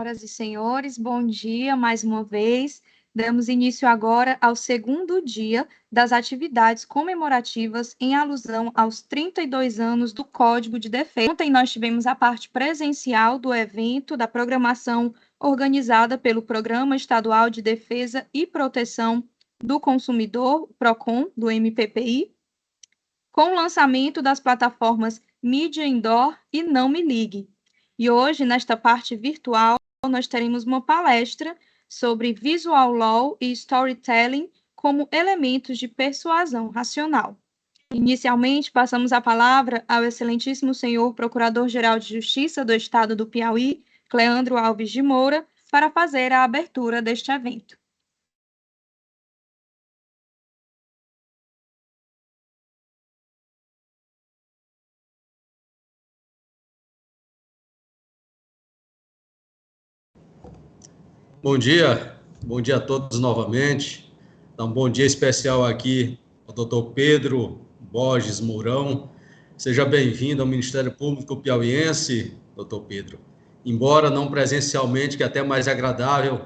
Senhoras e senhores, bom dia mais uma vez. Damos início agora ao segundo dia das atividades comemorativas em alusão aos 32 anos do Código de Defesa. Ontem nós tivemos a parte presencial do evento, da programação organizada pelo Programa Estadual de Defesa e Proteção do Consumidor, PROCON, do MPPI, com o lançamento das plataformas Mídia Indoor e Não Me Ligue. E hoje, nesta parte virtual, nós teremos uma palestra sobre Visual Law e Storytelling como elementos de persuasão racional. Inicialmente, passamos a palavra ao excelentíssimo senhor Procurador-Geral de Justiça do Estado do Piauí, Cleandro Alves de Moura, para fazer a abertura deste evento. Bom dia a todos novamente. Um bom dia especial aqui ao doutor Pedro Borges Mourão. Seja bem-vindo ao Ministério Público Piauiense, doutor Pedro. Embora não presencialmente, que é até mais agradável,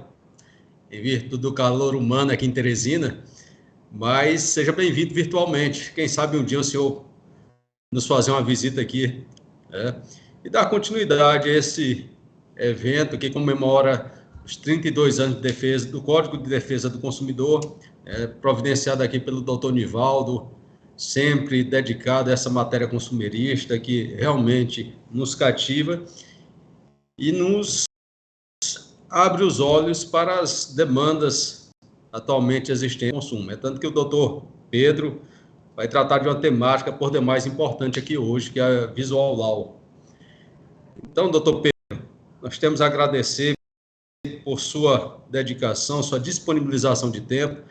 em virtude do calor humano aqui em Teresina, mas seja bem-vindo virtualmente. Quem sabe um dia o senhor nos fazer uma visita aqui, e dar continuidade a esse evento que comemora os 32 anos de defesa do Código de Defesa do Consumidor, providenciado aqui pelo doutor Nivaldo, sempre dedicado a essa matéria consumerista que realmente nos cativa e nos abre os olhos para as demandas atualmente existentes no consumo. É tanto que o doutor Pedro vai tratar de uma temática por demais importante aqui hoje, que é a Visual Law. Então, doutor Pedro, nós temos a agradecer por sua dedicação, sua disponibilização de tempo.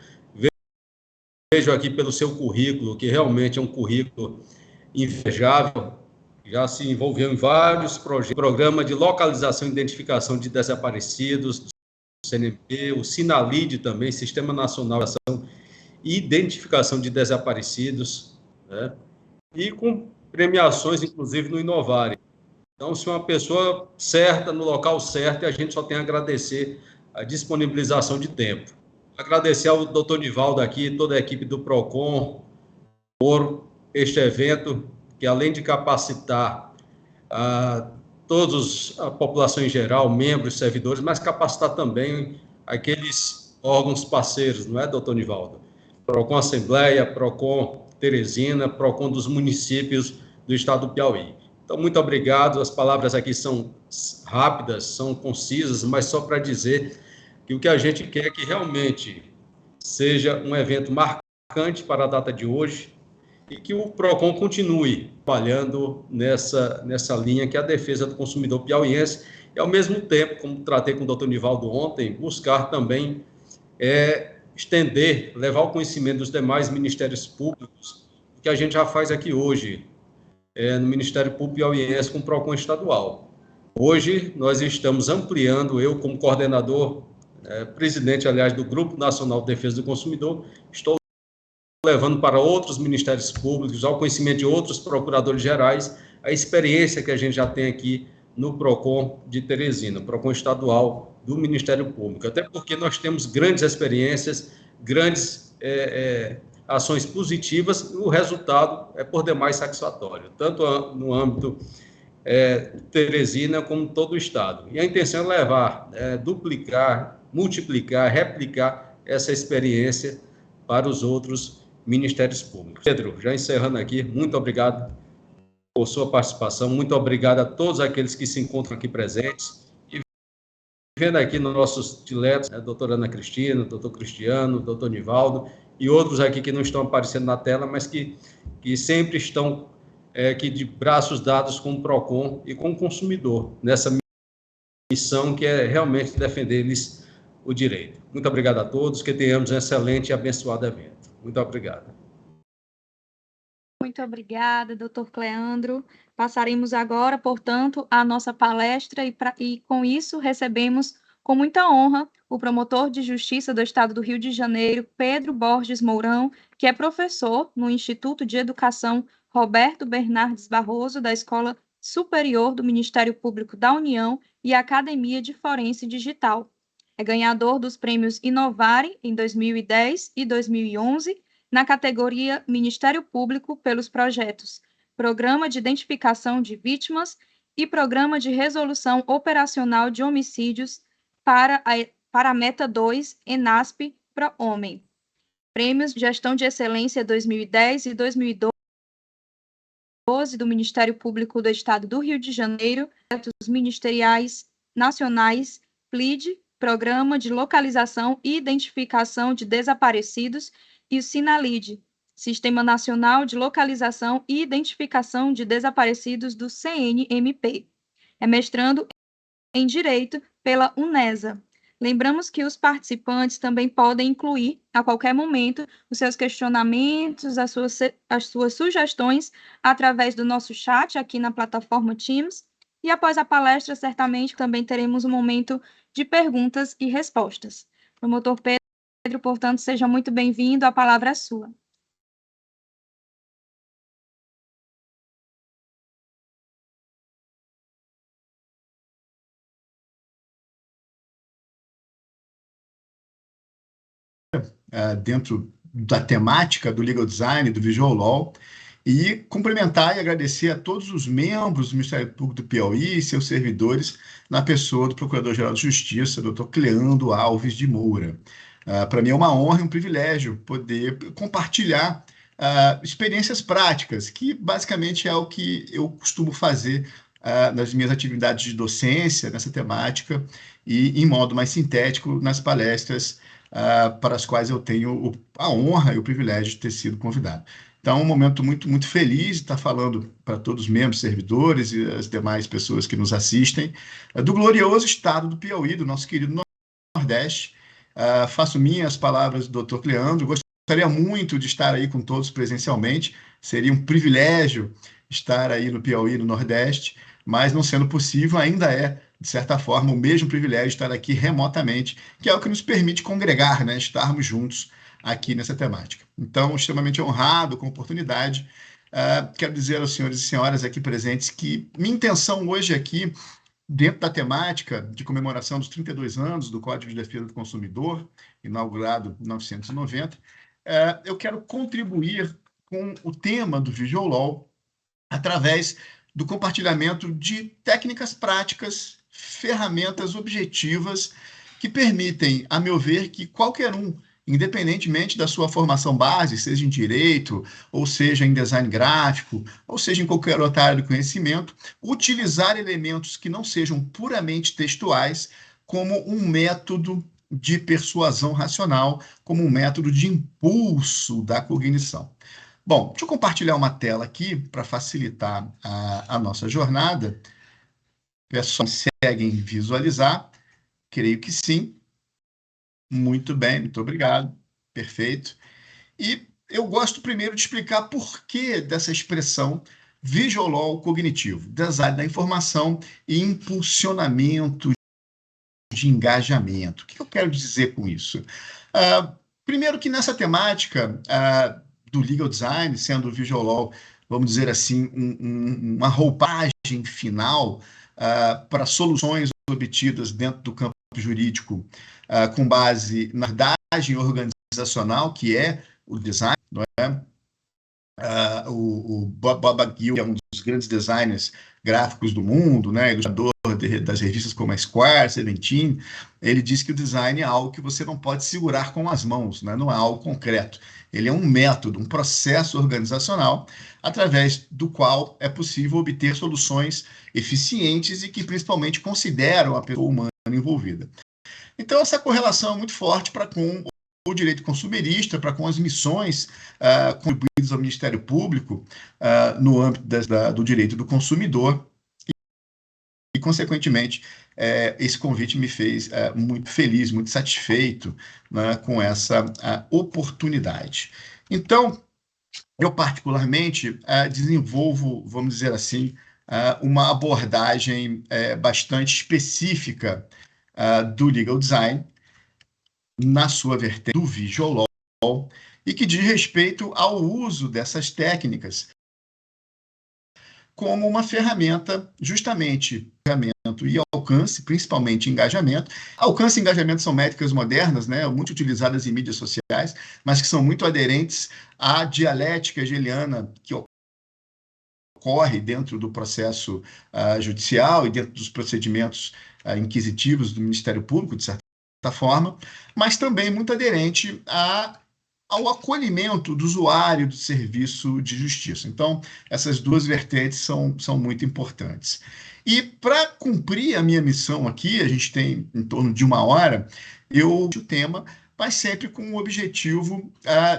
Vejo aqui pelo seu currículo, que realmente é um currículo invejável, já se envolveu em vários projetos, programa de localização e identificação de desaparecidos, do CNP, o Sinalide também, Sistema Nacional de Ação e Identificação de Desaparecidos, e com premiações, inclusive, no Inovare. Então, se uma pessoa certa, no local certo, a gente só tem a agradecer a disponibilização de tempo. Agradecer ao doutor Nivaldo aqui, toda a equipe do PROCON, por este evento, que além de capacitar todos, a população em geral, membros, servidores, mas capacitar também aqueles órgãos parceiros, não é, doutor Nivaldo? PROCON Assembleia, PROCON Teresina, PROCON dos municípios do estado do Piauí. Então, muito obrigado. As palavras aqui são rápidas, são concisas, mas só para dizer que o que a gente quer é que realmente seja um evento marcante para a data de hoje e que o PROCON continue trabalhando nessa linha que é a defesa do consumidor piauiense e, ao mesmo tempo, como tratei com o doutor Nivaldo ontem, buscar também estender, levar ao conhecimento dos demais ministérios públicos o que a gente já faz aqui hoje, no Ministério Público Piauiense com o PROCON estadual. Hoje, nós estamos ampliando, eu como coordenador, presidente, aliás, do Grupo Nacional de Defesa do Consumidor, estou levando para outros ministérios públicos, ao conhecimento de outros procuradores gerais, a experiência que a gente já tem aqui no PROCON de Teresina, PROCON estadual do Ministério Público. Até porque nós temos grandes experiências, grandes ações positivas, e o resultado é por demais satisfatório, tanto no âmbito Teresina como todo o estado. E a intenção é levar, duplicar, multiplicar, replicar essa experiência para os outros ministérios públicos. Pedro, já encerrando aqui, muito obrigado por sua participação, muito obrigado a todos aqueles que se encontram aqui presentes, e vendo aqui nossos diletos, a doutora Ana Cristina, o doutor Cristiano, o doutor Nivaldo, e outros aqui que não estão aparecendo na tela, mas que sempre estão aqui de braços dados com o PROCON e com o consumidor, nessa missão que é realmente defender-lhes o direito. Muito obrigado a todos, que tenhamos um excelente e abençoado evento. Muito obrigado. Muito obrigada, doutor Cleandro. Passaremos agora, portanto, a nossa palestra e com isso recebemos com muita honra o promotor de justiça do Estado do Rio de Janeiro, Pedro Borges Mourão, que é professor no Instituto de Educação Roberto Bernardes Barroso, da Escola Superior do Ministério Público da União, e Academia de Forense Digital. É ganhador dos prêmios Inovare em 2010 e 2011, na categoria Ministério Público pelos projetos Programa de Identificação de Vítimas e Programa de Resolução Operacional de Homicídios para a Meta 2, ENASP, PRO-Homem. Prêmios de Gestão de Excelência 2010 e 2012 do Ministério Público do Estado do Rio de Janeiro, projetos ministeriais nacionais, PLID, Programa de Localização e Identificação de Desaparecidos, e o SINALID, Sistema Nacional de Localização e Identificação de Desaparecidos do CNMP. É mestrando em Direito pela UNESA. Lembramos que os participantes também podem incluir, a qualquer momento, os seus questionamentos, as suas sugestões, através do nosso chat aqui na plataforma Teams. E após a palestra, certamente, também teremos um momento de perguntas e respostas. Promotor Pedro, portanto, seja muito bem-vindo, a palavra é sua. Dentro da temática do Legal Design, do Visual Law, e cumprimentar e agradecer a todos os membros do Ministério Público do Piauí e seus servidores, na pessoa do Procurador-Geral de Justiça, Dr. Cleando Alves de Moura. Para mim é uma honra e um privilégio poder compartilhar experiências práticas, que basicamente é o que eu costumo fazer nas minhas atividades de docência, nessa temática, e em modo mais sintético nas palestras para as quais eu tenho a honra e o privilégio de ter sido convidado. Então, é um momento muito, muito feliz de estar falando para todos os membros, servidores e as demais pessoas que nos assistem, do glorioso estado do Piauí, do nosso querido Nordeste. Faço minhas palavras do Dr. Cleandro, gostaria muito de estar aí com todos presencialmente, seria um privilégio estar aí no Piauí, no Nordeste, mas não sendo possível, ainda é, de certa forma, o mesmo privilégio de estar aqui remotamente, que é o que nos permite congregar, né, estarmos juntos aqui nessa temática. Então, extremamente honrado com a oportunidade. Quero dizer aos senhores e senhoras aqui presentes que minha intenção hoje aqui, dentro da temática de comemoração dos 32 anos do Código de Defesa do Consumidor, inaugurado em 1990, eu quero contribuir com o tema do Visual Law através do compartilhamento de técnicas práticas, ferramentas objetivas que permitem, a meu ver, que qualquer um, independentemente da sua formação base, seja em direito, ou seja em design gráfico, ou seja em qualquer outra área do conhecimento, utilizar elementos que não sejam puramente textuais como um método de persuasão racional, como um método de impulso da cognição. Bom, deixa eu compartilhar uma tela aqui para facilitar a nossa jornada. Pessoal, conseguem visualizar? Creio que sim. Muito bem, muito obrigado. Perfeito. E eu gosto primeiro de explicar por que dessa expressão Visual Law cognitivo, design da informação e impulsionamento de engajamento. O que eu quero dizer com isso? Primeiro que nessa temática do legal design, sendo o Visual Law, vamos dizer assim, uma roupagem final para soluções obtidas dentro do campo jurídico com base na abordagem organizacional, que é o design, não é? O Bob McGill é um dos grandes designers gráficos do mundo, né, ilustrador das revistas como a Esquire, Seventeen. Ele diz que o design é algo que você não pode segurar com as mãos, né, não é algo concreto. Ele é um método, um processo organizacional através do qual é possível obter soluções eficientes e que principalmente consideram a pessoa humana envolvida. Então, essa correlação é muito forte para com o direito consumerista, para com as missões contribuídas ao Ministério Público no âmbito do direito do consumidor e, consequentemente, esse convite me fez muito feliz, muito satisfeito, né, com essa oportunidade. Então, eu particularmente desenvolvo, vamos dizer assim, uma abordagem bastante específica do legal design, na sua vertente do Visual Law, e que diz respeito ao uso dessas técnicas como uma ferramenta, justamente, ferramenta engajamento e alcance, principalmente engajamento. Alcance e engajamento são métricas modernas, né, muito utilizadas em mídias sociais, mas que são muito aderentes à dialética hegeliana que ocorre dentro do processo judicial e dentro dos procedimentos inquisitivos do Ministério Público, de certa forma, mas também muito aderente ao acolhimento do usuário do serviço de justiça. Então, essas duas vertentes são muito importantes. E para cumprir a minha missão aqui, a gente tem em torno de 1 hora, o tema, mas sempre com o objetivo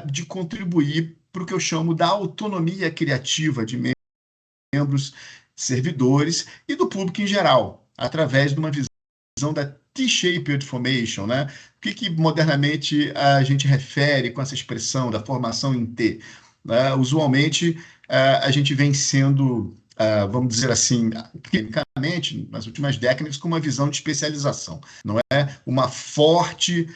de contribuir para o que eu chamo da autonomia criativa de membros, servidores e do público em geral, através de uma visão da T-shaped formation, né? O que modernamente a gente refere com essa expressão da formação em T? Usualmente, a gente vem sendo, vamos dizer assim, tecnicamente, nas últimas décadas, com uma visão de especialização. Não é uma forte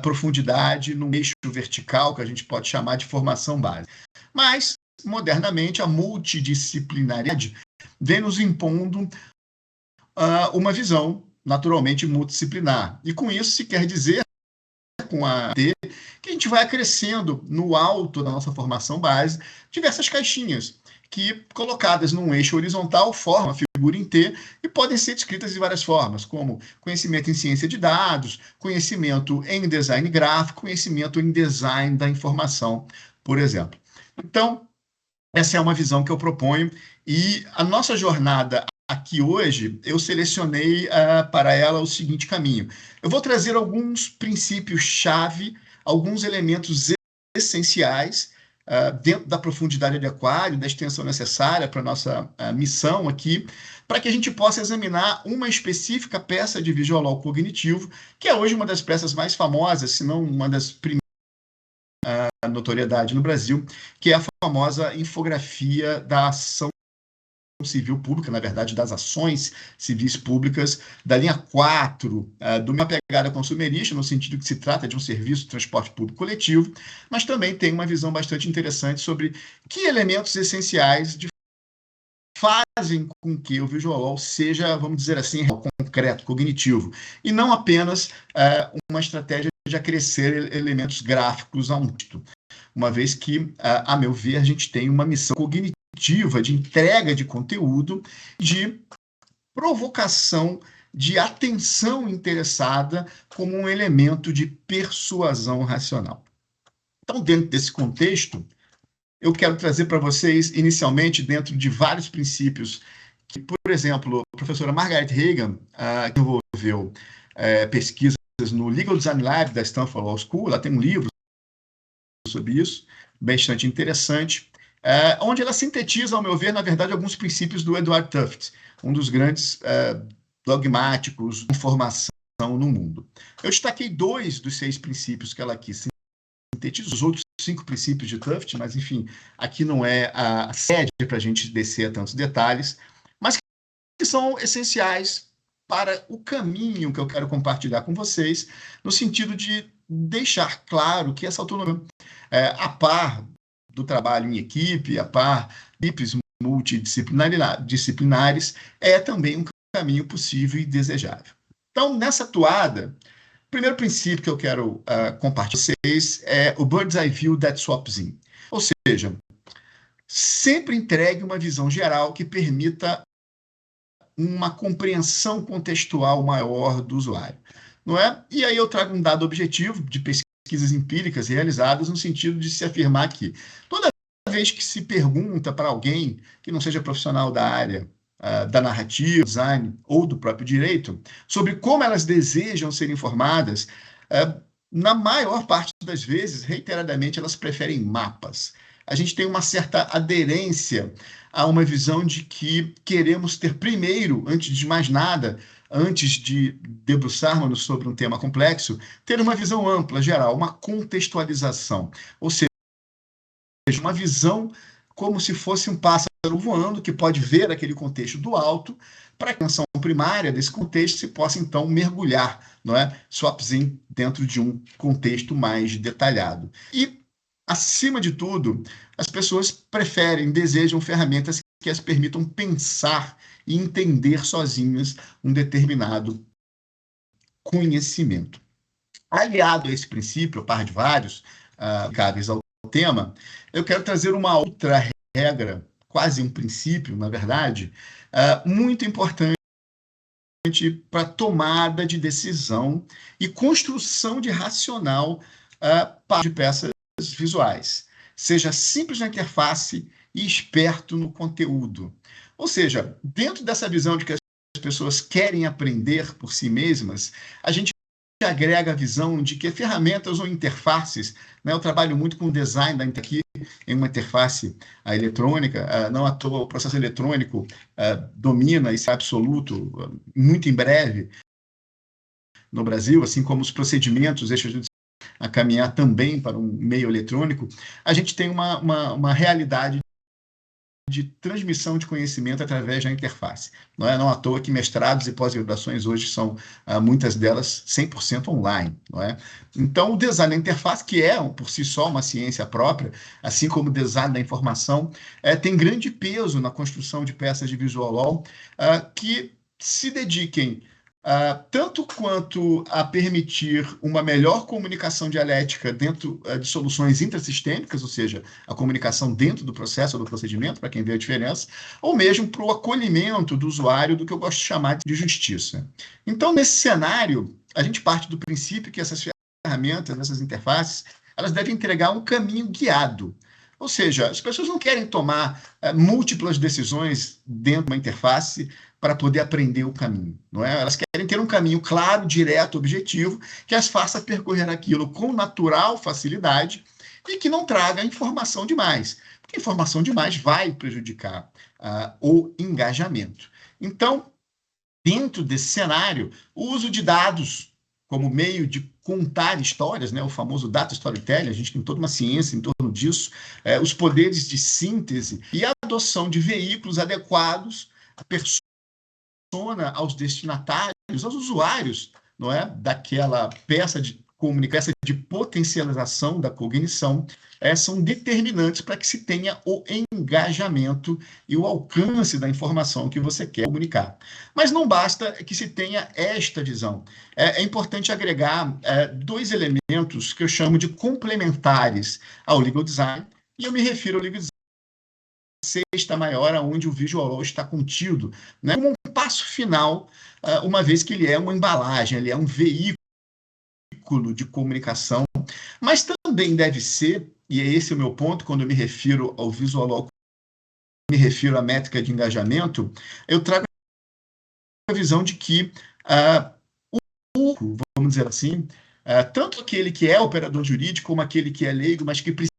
profundidade no eixo vertical, que a gente pode chamar de formação base. Mas, modernamente, a multidisciplinaridade vem nos impondo uma visão naturalmente multidisciplinar. E com isso se quer dizer, com a T, que a gente vai acrescendo no alto da nossa formação base diversas caixinhas que, colocadas num eixo horizontal, formam a figura em T e podem ser descritas de várias formas, como conhecimento em ciência de dados, conhecimento em design gráfico, conhecimento em design da informação, por exemplo. Então, essa é uma visão que eu proponho e a nossa jornada aqui hoje, eu selecionei para ela o seguinte caminho. Eu vou trazer alguns princípios-chave, alguns elementos essenciais dentro da profundidade de aquário, da extensão necessária para a nossa missão aqui, para que a gente possa examinar uma específica peça de visual law cognitivo, que é hoje uma das peças mais famosas, se não uma das primeiras notoriedade no Brasil, que é a famosa infografia da ação civil pública, na verdade, das ações civis públicas, da linha 4, do Minha Pegada Consumerista, no sentido que se trata de um serviço de transporte público coletivo, mas também tem uma visão bastante interessante sobre que elementos essenciais fazem com que o visual law seja, vamos dizer assim, concreto, cognitivo, e não apenas uma estratégia de acrescer elementos gráficos a um texto, uma vez que, a meu ver, a gente tem uma missão cognitiva de entrega de conteúdo, de provocação, de atenção interessada como um elemento de persuasão racional. Então, dentro desse contexto, eu quero trazer para vocês, inicialmente, dentro de vários princípios, que, por exemplo, a professora Margaret Hagan, que desenvolveu pesquisas no Legal Design Lab da Stanford Law School, ela tem um livro sobre isso, bastante interessante, onde ela sintetiza, ao meu ver, na verdade, alguns princípios do Edward Tufte, um dos grandes dogmáticos de informação no mundo. Eu destaquei 2 dos 6 princípios que ela aqui sintetiza, os outros 5 princípios de Tufte, mas, enfim, aqui não é a sede para a gente descer a tantos detalhes, mas que são essenciais para o caminho que eu quero compartilhar com vocês, no sentido de deixar claro que essa autonomia, a par do trabalho em equipe, a par de equipes multidisciplinares, é também um caminho possível e desejável. Então, nessa toada, o primeiro princípio que eu quero compartilhar com vocês é o Bird's Eye View that swaps in. Ou seja, sempre entregue uma visão geral que permita uma compreensão contextual maior do usuário, não é? E aí eu trago um dado objetivo de pesquisas empíricas realizadas no sentido de se afirmar que toda vez que se pergunta para alguém que não seja profissional da área da narrativa, design ou do próprio direito, sobre como elas desejam ser informadas, na maior parte das vezes, reiteradamente, elas preferem mapas. A gente tem uma certa aderência a uma visão de que queremos ter primeiro, antes de mais nada, antes de debruçarmos sobre um tema complexo, ter uma visão ampla, geral, uma contextualização. Ou seja, uma visão como se fosse um pássaro voando, que pode ver aquele contexto do alto, para que a atenção primária desse contexto se possa, então, mergulhar, não é? Swaps in dentro de um contexto mais detalhado. E, acima de tudo, as pessoas desejam ferramentas que as permitam pensar e entender sozinhas um determinado conhecimento. Aliado a esse princípio, a par de vários aplicáveis ao tema, eu quero trazer uma outra regra, quase um princípio, na verdade, muito importante para tomada de decisão e construção de racional de peças visuais. Seja simples na interface e esperto no conteúdo. Ou seja, dentro dessa visão de que as pessoas querem aprender por si mesmas, a gente agrega a visão de que ferramentas ou interfaces, né, eu trabalho muito com design aqui em uma interface eletrônica, não à toa o processo eletrônico domina isso é absoluto, muito em breve no Brasil, assim como os procedimentos a caminhar também para um meio eletrônico, a gente tem uma realidade de transmissão de conhecimento através da interface. Não à toa que mestrados e pós-graduações hoje são, muitas delas, 100% online. Não é? Então, o design da interface, que é, por si só, uma ciência própria, assim como o design da informação, tem grande peso na construção de peças de visual law que se dediquem tanto quanto a permitir uma melhor comunicação dialética dentro de soluções intrasistêmicas, ou seja, a comunicação dentro do processo ou do procedimento, para quem vê a diferença, ou mesmo para o acolhimento do usuário do que eu gosto de chamar de justiça. Então, nesse cenário, a gente parte do princípio que essas ferramentas, essas interfaces, elas devem entregar um caminho guiado. Ou seja, as pessoas não querem tomar múltiplas decisões dentro de uma interface para poder aprender o caminho, não é? Elas querem ter um caminho claro, direto, objetivo, que as faça percorrer aquilo com natural facilidade e que não traga informação demais, porque informação demais vai prejudicar o engajamento. Então, dentro desse cenário, o uso de dados como meio de contar histórias, né, o famoso data storytelling, a gente tem toda uma ciência em torno disso, os poderes de síntese e a adoção de veículos adequados à persona, aos destinatários, aos usuários, não é, daquela peça de comunicação, de potencialização da cognição, são determinantes para que se tenha o engajamento e o alcance da informação que você quer comunicar. Mas não basta que se tenha esta visão. É importante agregar dois elementos que eu chamo de complementares ao legal design, e eu me refiro ao legal design sexta maior, onde o visual law está contido, né, como um passo final, uma vez que ele é uma embalagem, ele é um veículo de comunicação, mas também deve ser, e esse é o meu ponto, quando eu me refiro ao visual law, me refiro à métrica de engajamento, eu trago a visão de que vamos dizer assim, tanto aquele que é operador jurídico, como aquele que é leigo, mas que precisa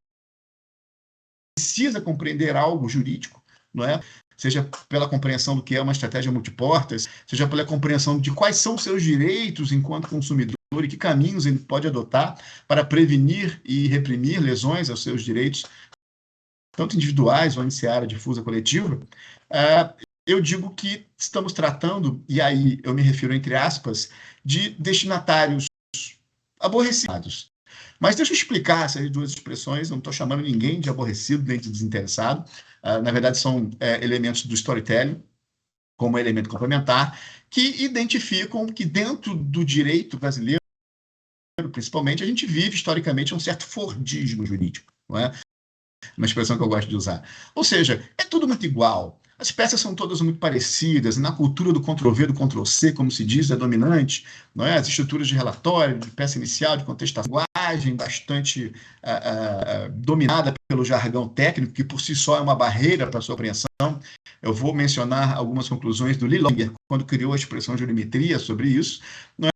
compreender algo jurídico, não é? Seja pela compreensão do que é uma estratégia multiportas, seja pela compreensão de quais são os seus direitos enquanto consumidor e que caminhos ele pode adotar para prevenir e reprimir lesões aos seus direitos, tanto individuais ou em seara difusa coletiva, eu digo que estamos tratando, e aí eu me refiro entre aspas, de destinatários aborrecidos. Mas deixa eu explicar essas duas expressões, não estou chamando ninguém de aborrecido nem de desinteressado, na verdade são elementos do storytelling, como elemento complementar, que identificam que dentro do direito brasileiro, principalmente, a gente vive historicamente um certo fordismo jurídico, não é? Uma expressão que eu gosto de usar. Ou seja, é tudo muito igual. As peças são todas muito parecidas, na cultura do Ctrl-V, do Ctrl-C, como se diz, é dominante, não é? As estruturas de relatório, de peça inicial, de contestação, linguagem bastante dominada pelo jargão técnico, que por si só é uma barreira para a sua apreensão. Eu vou mencionar algumas conclusões do Lee Longer, quando criou a expressão geometria sobre isso, não é?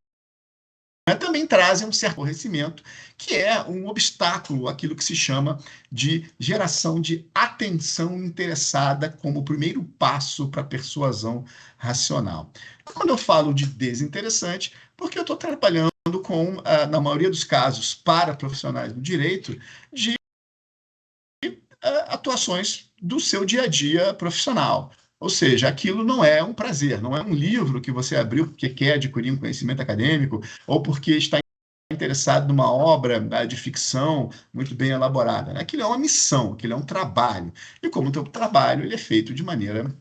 Também trazem um certo aborrecimento, que é um obstáculo àquilo que se chama de geração de atenção interessada como primeiro passo para a persuasão racional. Quando eu falo de desinteressante, porque eu estou trabalhando com, na maioria dos casos, para profissionais do direito, de atuações do seu dia a dia profissional. Ou seja, aquilo não é um prazer, não é um livro que você abriu porque quer adquirir um conhecimento acadêmico ou porque está interessado numa obra de ficção muito bem elaborada, né? Aquilo é uma missão, aquilo é um trabalho. E como o trabalho, ele é feito de maneira,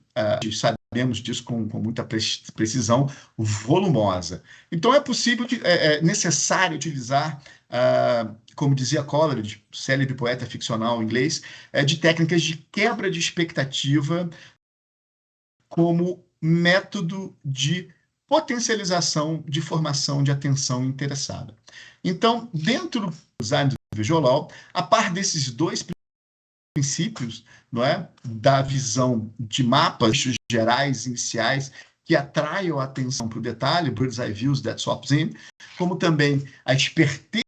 sabemos disso com muita precisão, volumosa. Então, é necessário utilizar, como dizia Coleridge, célebre poeta ficcional inglês, de técnicas de quebra de expectativa como método de potencialização de formação de atenção interessada. Então, dentro do design do visual, a par desses dois princípios, não é, da visão de mapas gerais, iniciais, que atraiam a atenção para o detalhe, bird's eye views, that's what's in, como também a esperteza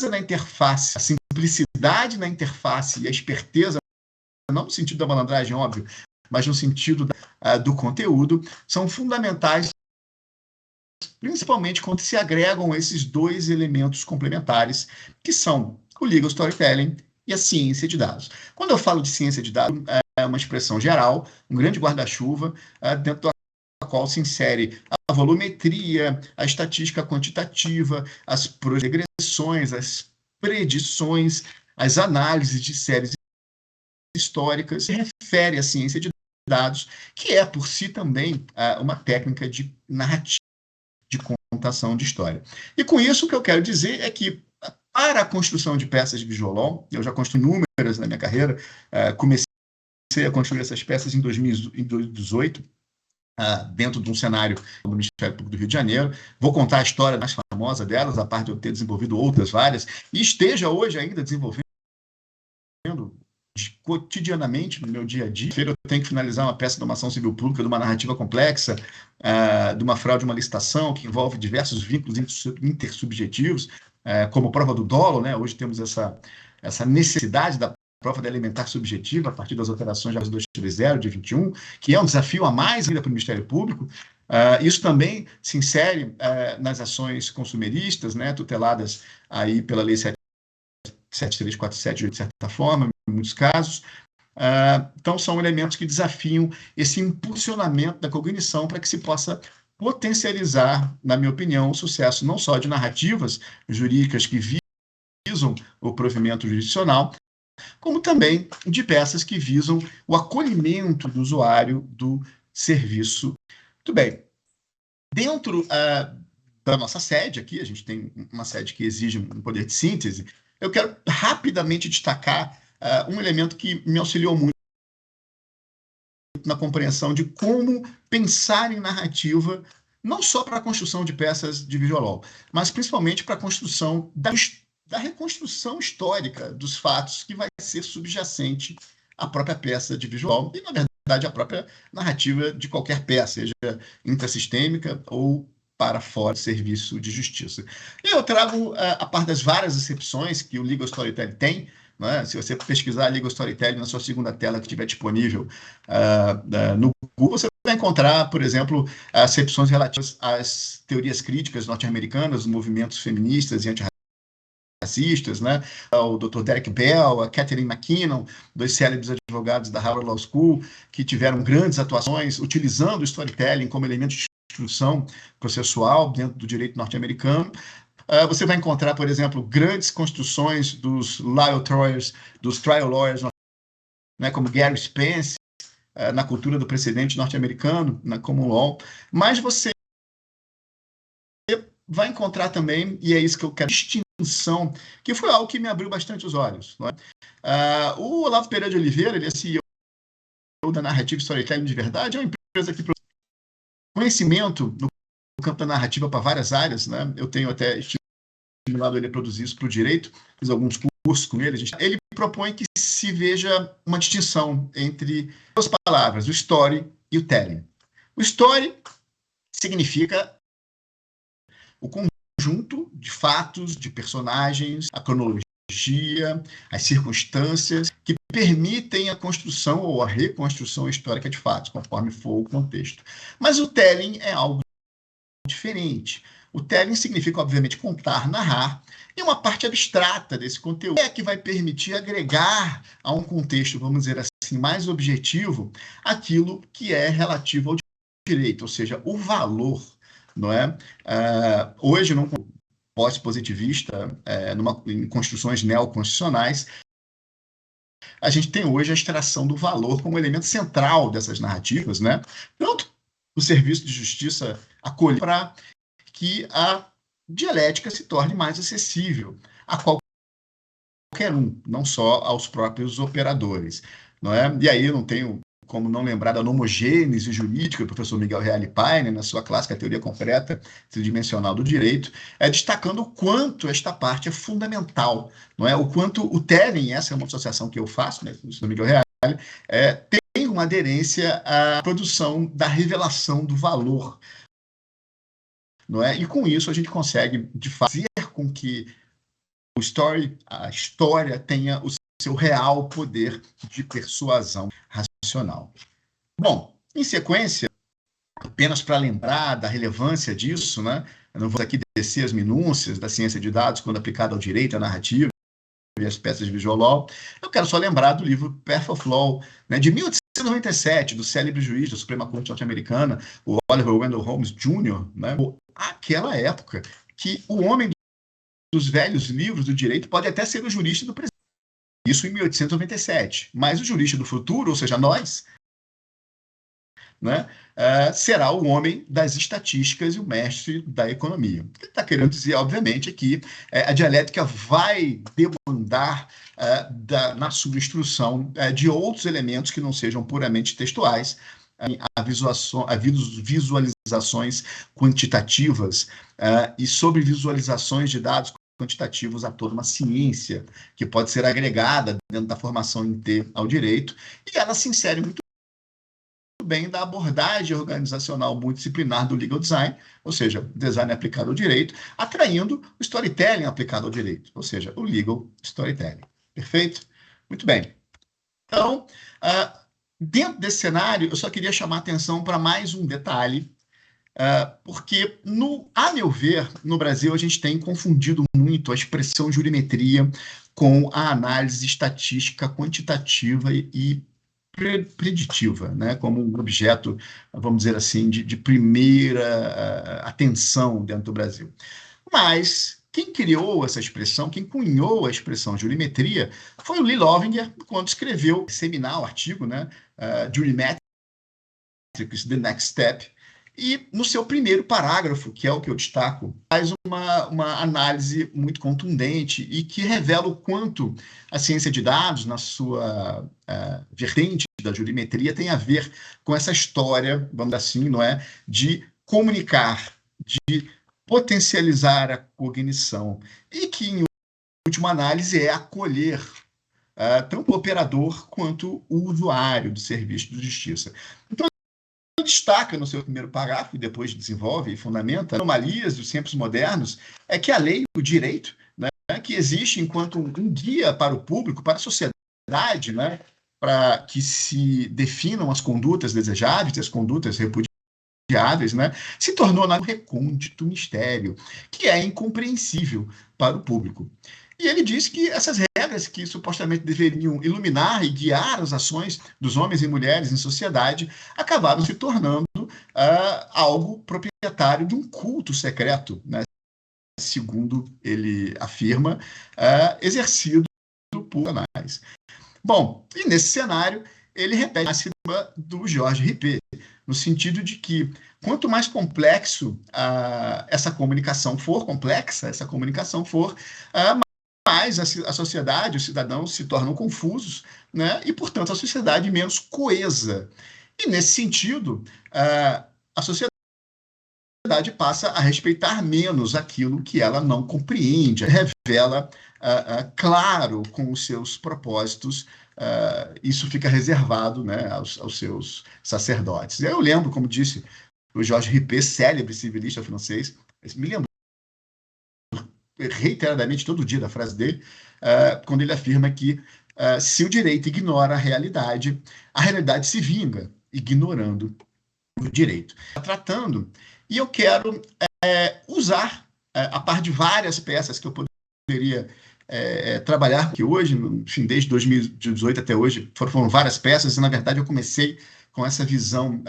na interface, a simplicidade na interface e a esperteza, não no sentido da malandragem, óbvio, mas no sentido do conteúdo, são fundamentais, principalmente quando se agregam esses dois elementos complementares, que são o legal storytelling e a ciência de dados. Quando eu falo de ciência de dados, é uma expressão geral, um grande guarda-chuva, dentro da qual se insere a volumetria, a estatística quantitativa, as regressões, as predições, as análises de séries históricas, se refere à ciência de dados, que é, por si, também uma técnica de narrativa, de contação de história. E com isso, o que eu quero dizer é que, para a construção de peças de visual, eu já construí inúmeras na minha carreira, comecei a construir essas peças em 2018, dentro de um cenário do Ministério Público do Rio de Janeiro. Vou contar a história mais famosa delas, a parte de eu ter desenvolvido outras várias, e esteja hoje ainda desenvolvendo cotidianamente no meu dia a dia. Eu tenho que finalizar uma peça de uma ação civil pública, de uma narrativa complexa, de uma fraude, uma licitação, que envolve diversos vínculos intersubjetivos, como prova do dolo, né? Hoje temos essa necessidade da prova de alimentar subjetiva a partir das alterações da 230 de 21, que é um desafio a mais ainda para o Ministério Público. Isso também se insere nas ações consumeristas, né, tuteladas aí pela Lei 7347, de certa forma, em muitos casos. Então, são elementos que desafiam esse impulsionamento da cognição para que se possa potencializar, na minha opinião, o sucesso não só de narrativas jurídicas que visam o provimento jurisdicional, como também de peças que visam o acolhimento do usuário do serviço. Muito bem. Dentro da nossa sede aqui, a gente tem uma sede que exige um poder de síntese, eu quero rapidamente destacar um elemento que me auxiliou muito na compreensão de como pensar em narrativa, não só para a construção de peças de visual, mas principalmente para a construção da reconstrução histórica dos fatos que vai ser subjacente à própria peça de visual e, na verdade, à própria narrativa de qualquer peça, seja intrasistêmica ou para fora do serviço de justiça. E eu trago, a par das várias excepções que o Legal Storytelling tem, né? Se você pesquisar Legal Storytelling na sua segunda tela que estiver disponível no Google, você vai encontrar, por exemplo, acepções relativas às teorias críticas norte-americanas, os movimentos feministas e antirracistas, né? O Dr. Derek Bell, a Catherine McKinnon, dois célebres advogados da Harvard Law School, que tiveram grandes atuações utilizando o storytelling como elemento de instrução processual dentro do direito norte-americano. Você vai encontrar, por exemplo, grandes construções dos trial lawyers, né, como Gary Spence, na cultura do precedente norte-americano, na common law. Mas você vai encontrar também, e é isso que eu quero, distinção, que foi algo que me abriu bastante os olhos. Não é? O Olavo Pereira de Oliveira, ele é CEO da Narrativa Storytelling de Verdade, é uma empresa que produz conhecimento no campo da narrativa para várias áreas, né? Eu tenho até estimulado ele a produzir isso para o direito, fiz alguns cursos com ele. Ele propõe que se veja uma distinção entre duas palavras, o story e o telling. O story significa o conjunto de fatos, de personagens, a cronologia, as circunstâncias que permitem a construção ou a reconstrução histórica de fatos, conforme for o contexto. Mas o telling é algo diferente. O telling significa, obviamente, contar, narrar, e uma parte abstrata desse conteúdo é que vai permitir agregar a um contexto, vamos dizer assim, mais objetivo, aquilo que é relativo ao direito, ou seja, o valor, não é? Hoje, pós-positivista, em construções neoconstitucionais, a gente tem hoje a extração do valor como elemento central dessas narrativas, né? Tanto o serviço de justiça acolhe para que a dialética se torne mais acessível a qualquer um, não só aos próprios operadores, não é? E aí eu não tenho como não lembrar da nomogênese jurídica do professor Miguel Reale Paine, na sua clássica Teoria Concreta Tridimensional do Direito, destacando o quanto esta parte é fundamental, não é? O quanto o TELEN, essa é uma associação que eu faço, né, com o professor Miguel Reale, tem uma aderência à produção da revelação do valor, não é? E com isso a gente consegue, de fazer com que a história tenha o seu real poder de persuasão racional. Bom, em sequência, apenas para lembrar da relevância disso, né? Eu não vou aqui descer as minúcias da ciência de dados quando aplicada ao direito, à narrativa e às peças de visual law. Eu quero só lembrar do livro Path of Law, né, de 1897, do célebre juiz da Suprema Corte norte-americana, o Oliver Wendell Holmes Jr., né? Aquela época que o homem dos velhos livros do direito pode até ser o jurista do presente. Isso em 1897. Mas o jurista do futuro, ou seja, nós, né, será o homem das estatísticas e o mestre da economia. O que ele está querendo dizer, obviamente, é que a dialética vai demandar, na sua instrução, de outros elementos que não sejam puramente textuais, a visualizações quantitativas e sobre visualizações de dados quantitativos a toda uma ciência que pode ser agregada dentro da formação em T ao direito, e ela se insere muito bem da abordagem organizacional multidisciplinar do legal design, ou seja, design aplicado ao direito, atraindo o storytelling aplicado ao direito, ou seja, o legal storytelling. Perfeito? Muito bem. Então, dentro desse cenário, eu só queria chamar a atenção para mais um detalhe, porque, a meu ver, no Brasil, a gente tem confundido muito a expressão jurimetria com a análise estatística quantitativa e preditiva, né, como um objeto, vamos dizer assim, de primeira atenção dentro do Brasil. Mas quem criou essa expressão, quem cunhou a expressão jurimetria, foi o Lee Lovinger, quando escreveu seminal artigo, né, Jurimetrics, The Next Step, e no seu primeiro parágrafo, que é o que eu destaco, faz uma análise muito contundente e que revela o quanto a ciência de dados, na sua vertente da jurimetria, tem a ver com essa história, vamos dizer assim, não é, de comunicar, de potencializar a cognição, e que, em última análise, é acolher tanto o operador quanto o usuário do serviço de justiça. Então, destaca no seu primeiro parágrafo, e depois desenvolve e fundamenta, anomalias dos tempos modernos, é que a lei, o direito, né, que existe enquanto um guia para o público, para a sociedade, né, para que se definam as condutas desejáveis e as condutas repudiáveis, né, se tornou um recôndito mistério, que é incompreensível para o público. E ele diz que essas regras que supostamente deveriam iluminar e guiar as ações dos homens e mulheres em sociedade acabaram se tornando algo proprietário de um culto secreto, né, segundo ele afirma, exercido por canais. Bom, e nesse cenário, ele repete a máxima do Georges Ripet, no sentido de que quanto mais complexo essa comunicação for, mais a sociedade, os cidadãos se tornam confusos, né? E, portanto, a sociedade menos coesa. E, nesse sentido, a sociedade passa a respeitar menos aquilo que ela não compreende, revela claro com os seus propósitos, isso fica reservado, né, aos seus sacerdotes. Eu lembro, como disse o Georges Ripet, célebre civilista francês, me lembro reiteradamente todo dia da frase dele, quando ele afirma que se o direito ignora a realidade se vinga, ignorando o direito. Tratando, e eu quero usar, a par de várias peças que eu poderia trabalhar, porque hoje, enfim, desde 2018 até hoje, foram várias peças, e na verdade eu comecei com essa visão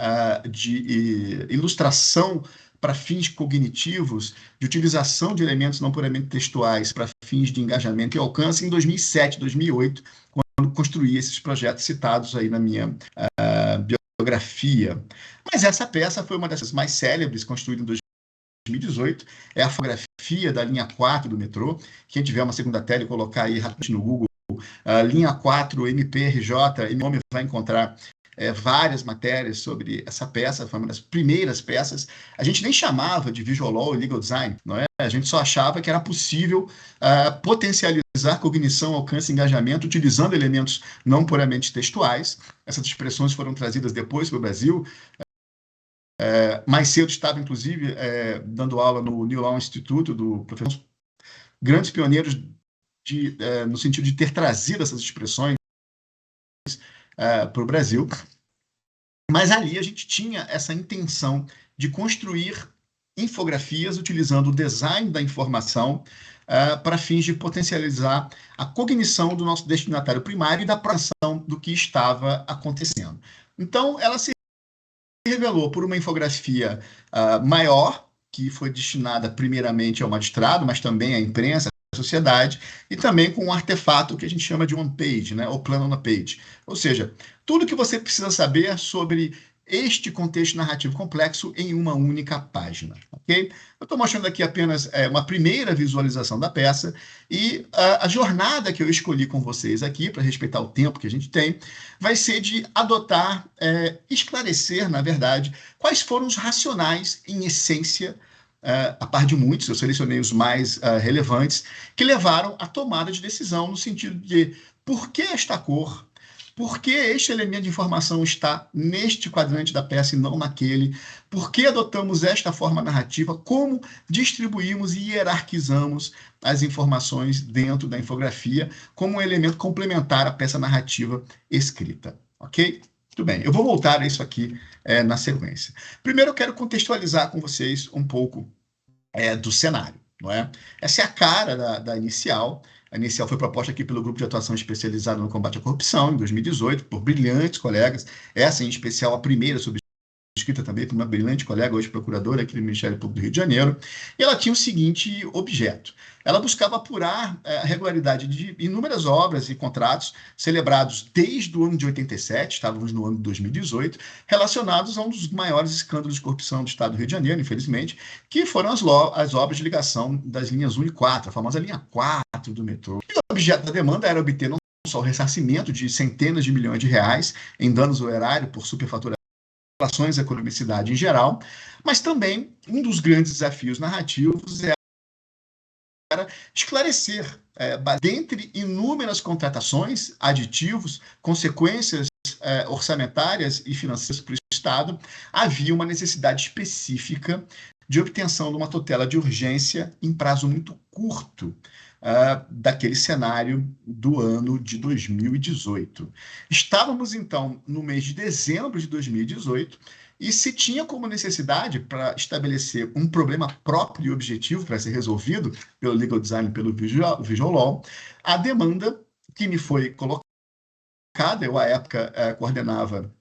de ilustração para fins cognitivos, de utilização de elementos não puramente textuais para fins de engajamento e alcance em 2007, 2008, quando construí esses projetos citados aí na minha biografia. Mas essa peça foi uma dessas mais célebres, construída em 2018, é a fotografia da linha 4 do metrô. Quem tiver uma segunda tela e colocar aí rapidinho no Google, linha 4 MPRJ, e nome vai encontrar várias matérias sobre essa peça. Foi uma das primeiras peças. A gente nem chamava de Visual Law e Legal Design, não é? A gente só achava que era possível potencializar cognição, alcance e engajamento utilizando elementos não puramente textuais. Essas expressões foram trazidas depois para o Brasil. Mais cedo estava, inclusive, dando aula no New Law Institute, do professor, grandes pioneiros no sentido de ter trazido essas expressões para o Brasil. Mas ali a gente tinha essa intenção de construir infografias utilizando o design da informação para fins de potencializar a cognição do nosso destinatário primário e da projeção do que estava acontecendo. Então, ela se revelou por uma infografia maior, que foi destinada primeiramente ao magistrado, mas também à imprensa, à sociedade, e também com um artefato que a gente chama de one page, né, ou plan on a page. Ou seja, tudo que você precisa saber sobre este contexto narrativo complexo em uma única página, ok? Eu estou mostrando aqui apenas uma primeira visualização da peça, e a jornada que eu escolhi com vocês aqui, para respeitar o tempo que a gente tem, vai ser de adotar, esclarecer, na verdade, quais foram os racionais, em essência, a par de muitos, eu selecionei os mais relevantes, que levaram à tomada de decisão no sentido de por que esta cor, por que este elemento de informação está neste quadrante da peça e não naquele, por que adotamos esta forma narrativa, como distribuímos e hierarquizamos as informações dentro da infografia como um elemento complementar à peça narrativa escrita, ok? Muito bem, eu vou voltar a isso aqui na sequência. Primeiro eu quero contextualizar com vocês um pouco do cenário, não é? Essa é a cara da Inicial. A Inicial foi proposta aqui pelo Grupo de Atuação Especializado no Combate à Corrupção, em 2018, por brilhantes colegas. Essa, em especial, a primeira escrita também por uma brilhante colega, hoje procuradora aqui do Ministério Público do Rio de Janeiro, e ela tinha o seguinte objeto. Ela buscava apurar a regularidade de inúmeras obras e contratos celebrados desde o ano de 87, estávamos no ano de 2018, relacionados a um dos maiores escândalos de corrupção do Estado do Rio de Janeiro, infelizmente, que foram as obras de ligação das linhas 1 e 4, a famosa linha 4 do metrô. E o objeto da demanda era obter não só o ressarcimento de centenas de milhões de reais em danos ao erário por superfaturação, relações à economicidade em geral, mas também um dos grandes desafios narrativos era esclarecer, dentre inúmeras contratações, aditivos, consequências orçamentárias e financeiras para o Estado, havia uma necessidade específica de obtenção de uma tutela de urgência em prazo muito curto, daquele cenário do ano de 2018. Estávamos, então, no mês de dezembro de 2018, e se tinha como necessidade para estabelecer um problema próprio e objetivo para ser resolvido pelo Legal Design e pelo Visual Law, a demanda que me foi colocada, eu, à época, coordenava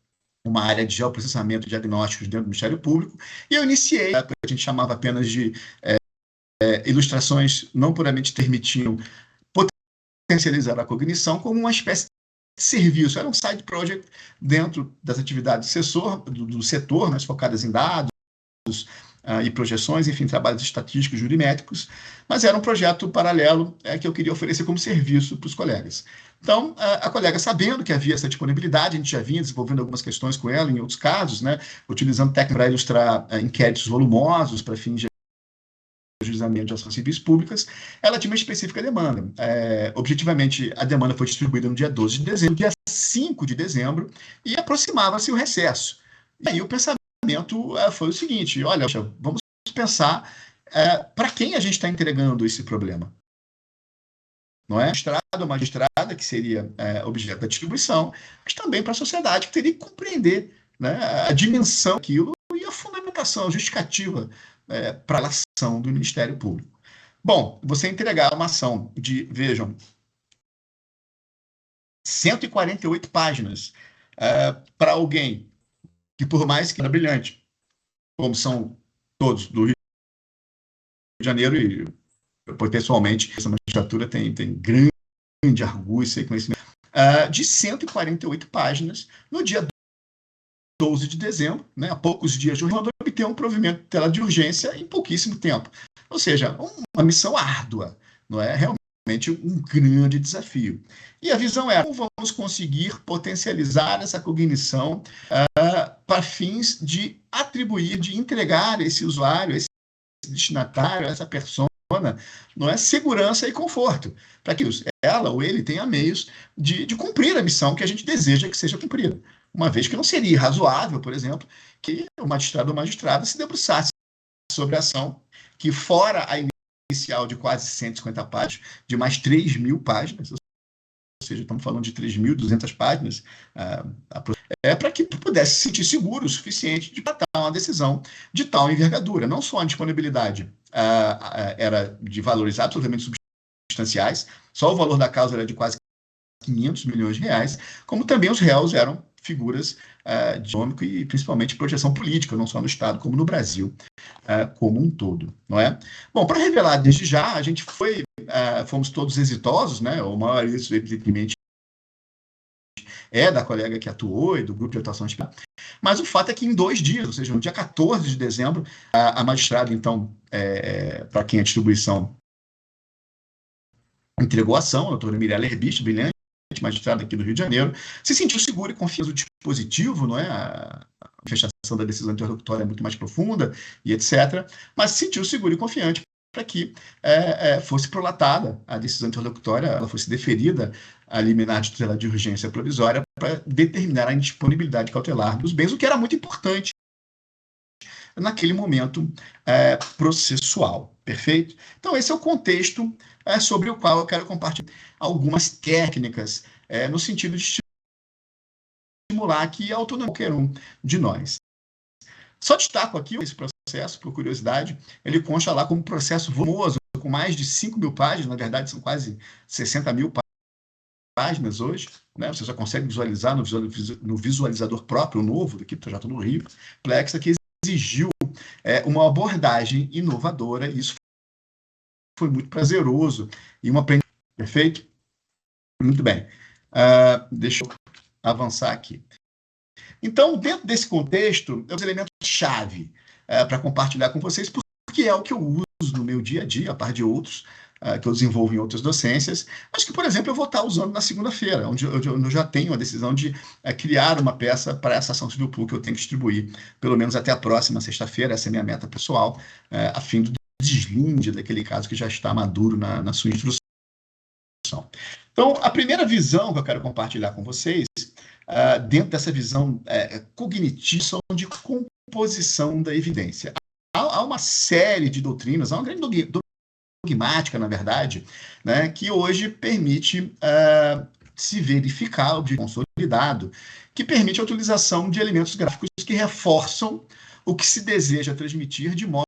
uma área de geoprocessamento e diagnósticos dentro do Ministério Público, e eu iniciei, a gente chamava apenas de ilustrações não puramente permitiam potencializar a cognição como uma espécie de serviço. Era um side project dentro das atividades do setor, né, focadas em dados e projeções, enfim, trabalhos estatísticos, jurimétricos, mas era um projeto paralelo que eu queria oferecer como serviço para os colegas. Então, a colega, sabendo que havia essa disponibilidade, a gente já vinha desenvolvendo algumas questões com ela, em outros casos, né, utilizando técnicas para ilustrar inquéritos volumosos para fins de ajuizamento de ações civis públicas, ela tinha uma específica demanda. Objetivamente, a demanda foi distribuída no dia 12 de dezembro, dia 5 de dezembro, e aproximava-se o recesso. E aí o pensamento foi o seguinte: olha, vamos pensar para quem a gente está entregando esse problema. Não é? Magistrada, que seria objeto da distribuição, mas também para a sociedade, que teria que compreender, né, a dimensão daquilo e a fundamentação, a justificativa para a ação do Ministério Público. Bom, você entregar uma ação de, vejam, 148 páginas para alguém que, por mais que era brilhante, como são todos do Rio de Janeiro, e pessoalmente, essa magistratura tem grande argúcia e conhecimento, de 148 páginas, no dia 12 de dezembro, né, há poucos dias, o mandou obter um provimento de tutela de urgência em pouquíssimo tempo. Ou seja, uma missão árdua, não é? Realmente um grande desafio. E a visão é como vamos conseguir potencializar essa cognição para fins de atribuir, de entregar a esse usuário, a esse destinatário, a essa persona, não é, segurança e conforto, para que ela ou ele tenha meios de cumprir a missão que a gente deseja que seja cumprida. Uma vez que não seria razoável, por exemplo, que o magistrado ou magistrada se debruçasse sobre a ação, que fora a inicial de quase 150 páginas, de mais 3.000 páginas, ou seja, estamos falando de 3.200 páginas, para que pudesse se sentir seguro o suficiente de tratar uma decisão de tal envergadura. Não só a disponibilidade era de valores absolutamente substanciais, só o valor da causa era de quase 500 milhões de reais, como também os réus eram figuras de econômico e principalmente projeção política, não só no Estado, como no Brasil como um todo, não é? Bom, para revelar desde já, a gente fomos todos exitosos, né? O maior isso, evidentemente, é da colega que atuou e do grupo de atuação especial, mas o fato é que em 2 dias, ou seja, no dia 14 de dezembro, a magistrada, então, para quem a distribuição entregou a ação, a doutora Mirella Herbist, brilhante magistrada aqui do Rio de Janeiro, se sentiu seguro e confiante no dispositivo, não é? A manifestação da decisão interlocutória é muito mais profunda e etc., mas se sentiu seguro e confiante para que fosse prolatada a decisão interlocutória, ela fosse deferida a liminar de tutela de urgência provisória para determinar a indisponibilidade cautelar dos bens, o que era muito importante naquele momento processual, perfeito? Então, esse é o contexto sobre o qual eu quero compartilhar algumas técnicas no sentido de estimular aqui a autonomia de qualquer um de nós. Só destaco aqui esse processo, por curiosidade, ele consta lá como processo volumoso, com mais de 5.000 páginas, na verdade são quase 60.000 páginas hoje, né? Você já consegue visualizar no visualizador próprio, novo, daqui do Projeto do Rio, Plexa, que exigiu uma abordagem inovadora, e isso foi muito prazeroso, e uma aprendizagem. Perfeito? Muito bem. Deixa eu avançar aqui. Então, dentro desse contexto, os elementos-chave para compartilhar com vocês, porque é o que eu uso no meu dia a dia, a par de outros, que eu desenvolvo em outras docências, mas que, por exemplo, eu vou estar usando na segunda-feira, onde eu já tenho a decisão de criar uma peça para essa ação civil pública que eu tenho que distribuir, pelo menos até a próxima sexta-feira, essa é a minha meta pessoal, a fim do deslinde daquele caso que já está maduro na sua instrução. Então, a primeira visão que eu quero compartilhar com vocês, dentro dessa visão cognitiva de composição da evidência. Há uma série de doutrinas, há uma grande dogmática, na verdade, né, que hoje permite se verificar o objetivo consolidado, que permite a utilização de elementos gráficos que reforçam o que se deseja transmitir de modo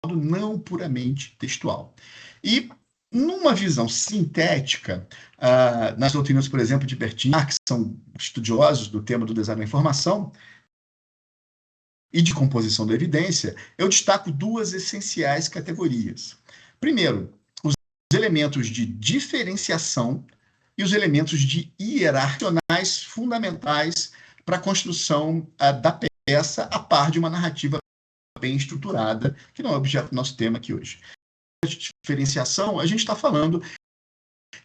não puramente textual. E numa visão sintética, nas doutrinas, por exemplo, de Bertin, que são estudiosos do tema do design da informação e de composição da evidência, eu destaco 2 essenciais categorias. Primeiro, os elementos de diferenciação e os elementos de hierarquionais fundamentais para a construção da peça a par de uma narrativa bem estruturada, que não é objeto do nosso tema aqui hoje. De diferenciação, a gente está falando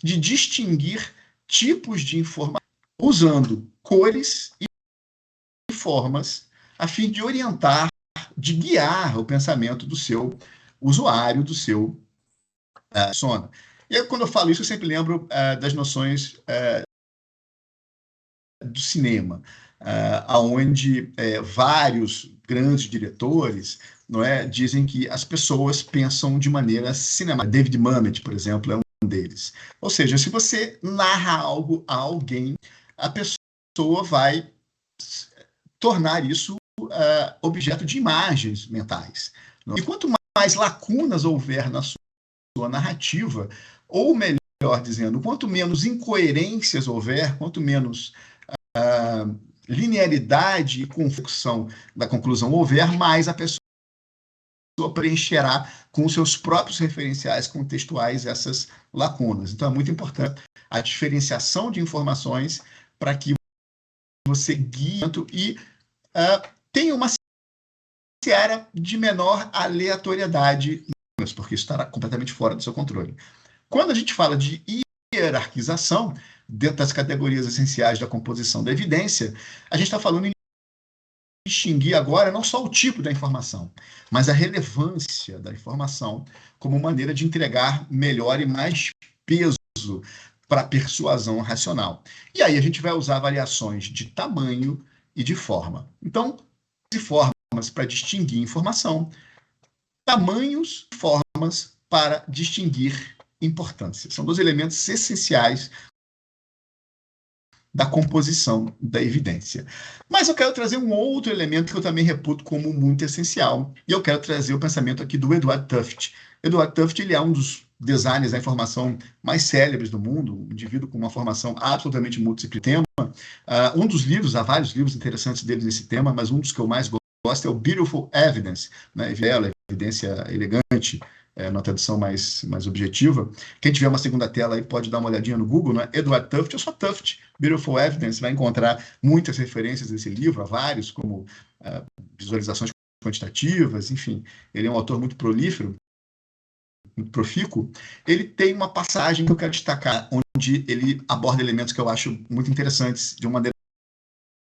de distinguir tipos de informação usando cores e formas a fim de orientar, de guiar o pensamento do seu usuário, do seu persona. E aí, quando eu falo isso, eu sempre lembro das noções do cinema, onde vários grandes diretores, não é, dizem que as pessoas pensam de maneira cinemática. David Mamet, por exemplo, é um deles. Ou seja, se você narra algo a alguém, a pessoa vai tornar isso objeto de imagens mentais. Não? E quanto mais lacunas houver na sua narrativa, ou melhor dizendo, quanto menos incoerências houver, quanto menos linearidade e confecção da conclusão houver, mais a pessoa preencherá com os seus próprios referenciais contextuais essas lacunas. Então, é muito importante a diferenciação de informações para que você guie e tenha uma seara de menor aleatoriedade, porque isso estará completamente fora do seu controle. Quando a gente fala de hierarquização, dentro das categorias essenciais da composição da evidência, a gente está falando em distinguir agora não só o tipo da informação, mas a relevância da informação como maneira de entregar melhor e mais peso para a persuasão racional. E aí a gente vai usar variações de tamanho e de forma. Então, de formas para distinguir informação, tamanhos e formas para distinguir importância. São 2 elementos essenciais da composição da evidência. Mas eu quero trazer um outro elemento que eu também reputo como muito essencial, e eu quero trazer o pensamento aqui do Edward Tufte. Edward Tufte, ele é um dos designers da informação mais célebres do mundo, um indivíduo com uma formação absolutamente multidisciplinar. Um dos livros, há vários livros interessantes dele nesse tema, mas um dos que eu mais gosto é o Beautiful Evidence, né? Evidência elegante, na tradução mais objetiva. Quem tiver uma segunda tela aí pode dar uma olhadinha no Google, né? Edward Tufte, eu sou Tufte, Beautiful Evidence, vai encontrar muitas referências desse livro, há vários, como visualizações quantitativas, enfim, ele é um autor muito prolífero, muito profícuo. Ele tem uma passagem que eu quero destacar, onde ele aborda elementos que eu acho muito interessantes, de uma maneira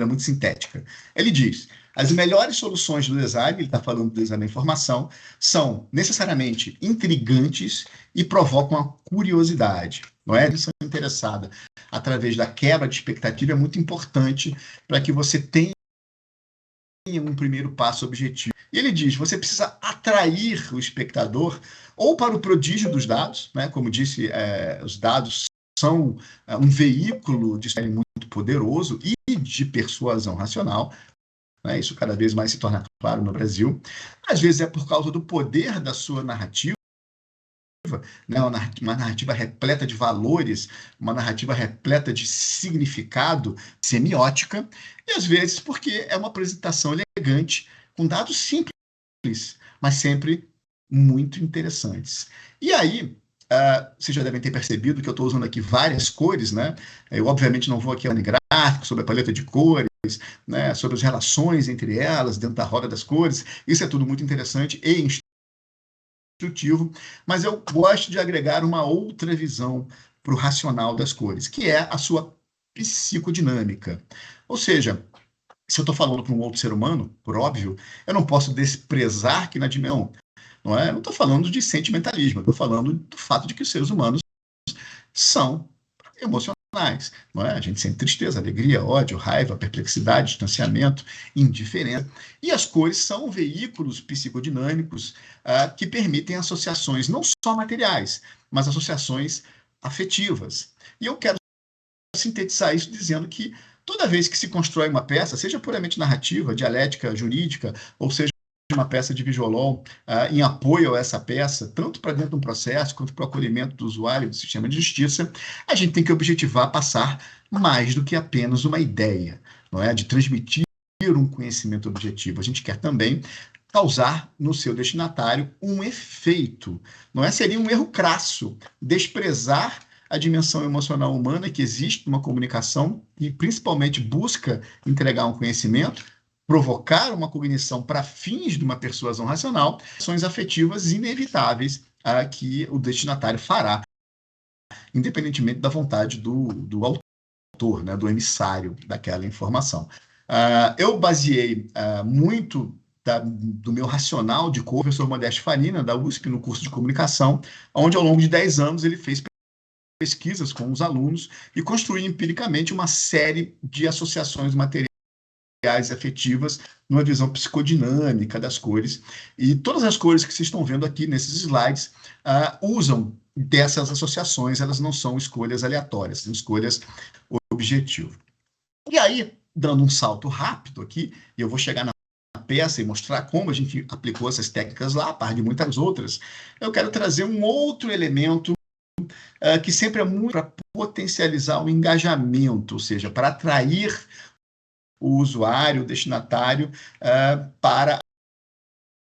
muito sintética. Ele diz: as melhores soluções do design, ele está falando do design da informação, são necessariamente intrigantes e provocam a curiosidade. Não é? A atenção interessada através da quebra de expectativa é muito importante para que você tenha um primeiro passo objetivo. E ele diz: você precisa atrair o espectador ou para o prodígio dos dados, né? Como disse, os dados são um veículo de série muito poderoso e de persuasão racional. Né? Isso cada vez mais se torna claro no Brasil. Às vezes é por causa do poder da sua narrativa, né? Uma narrativa repleta de valores, uma narrativa repleta de significado, semiótica, e às vezes porque é uma apresentação elegante, com dados simples, mas sempre muito interessantes. E aí, vocês já devem ter percebido que eu estou usando aqui várias cores, né? Eu, obviamente, não vou aqui em gráfico sobre a paleta de cores, né? Sobre as relações entre elas, dentro da roda das cores. Isso é tudo muito interessante e instrutivo, mas eu gosto de agregar uma outra visão para o racional das cores, que é a sua psicodinâmica. Ou seja, se eu estou falando para um outro ser humano, por óbvio, eu não posso desprezar que na dimensão, não é? Eu não estou falando de sentimentalismo, eu estou falando do fato de que os seres humanos são emocionais, não é? A gente sente tristeza, alegria, ódio, raiva, perplexidade, distanciamento, indiferença. E as cores são veículos psicodinâmicos que permitem associações não só materiais, mas associações afetivas. E eu quero sintetizar isso dizendo que toda vez que se constrói uma peça, seja puramente narrativa, dialética, jurídica, ou seja uma peça de visual em apoio a essa peça, tanto para dentro de um processo, quanto para o acolhimento do usuário do sistema de justiça, a gente tem que objetivar passar mais do que apenas uma ideia, não é? De transmitir um conhecimento objetivo. A gente quer também causar no seu destinatário um efeito, não é? Seria um erro crasso desprezar a dimensão emocional humana que existe numa comunicação e principalmente busca entregar um conhecimento, provocar uma cognição para fins de uma persuasão racional, ações afetivas inevitáveis que o destinatário fará, independentemente da vontade do autor, né, do emissário daquela informação. Eu baseei muito do meu racional de professor Modesto Farina, da USP, no curso de comunicação, onde ao longo de 10 anos ele fez pesquisas com os alunos e construiu empiricamente uma série de associações materiais afetivas numa visão psicodinâmica das cores. E todas as cores que vocês estão vendo aqui nesses slides usam dessas associações, elas não são escolhas aleatórias, são escolhas objetivas. E aí, dando um salto rápido aqui, e eu vou chegar na peça e mostrar como a gente aplicou essas técnicas lá, a par de muitas outras, eu quero trazer um outro elemento que sempre é muito para potencializar o engajamento, ou seja, para atrair o usuário, o destinatário, para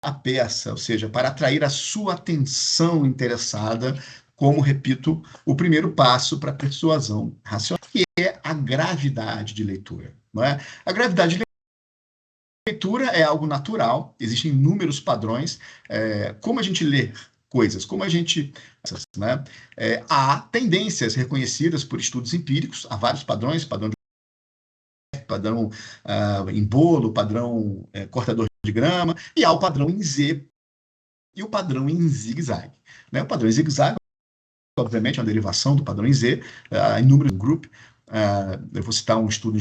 a peça, ou seja, para atrair a sua atenção interessada, como, repito, o primeiro passo para a persuasão racional, que é a gravidade de leitura. Não é? A gravidade de leitura é algo natural, existem inúmeros padrões, como a gente lê coisas, como a gente... Né? Há tendências reconhecidas por estudos empíricos, há vários padrões, padrão em bolo, padrão cortador de grama, e há o padrão em Z e o padrão em zigue-zague. Né? O padrão em zigue-zague, obviamente, é uma derivação do padrão em Z, em número de grupo. Eu vou citar um estudo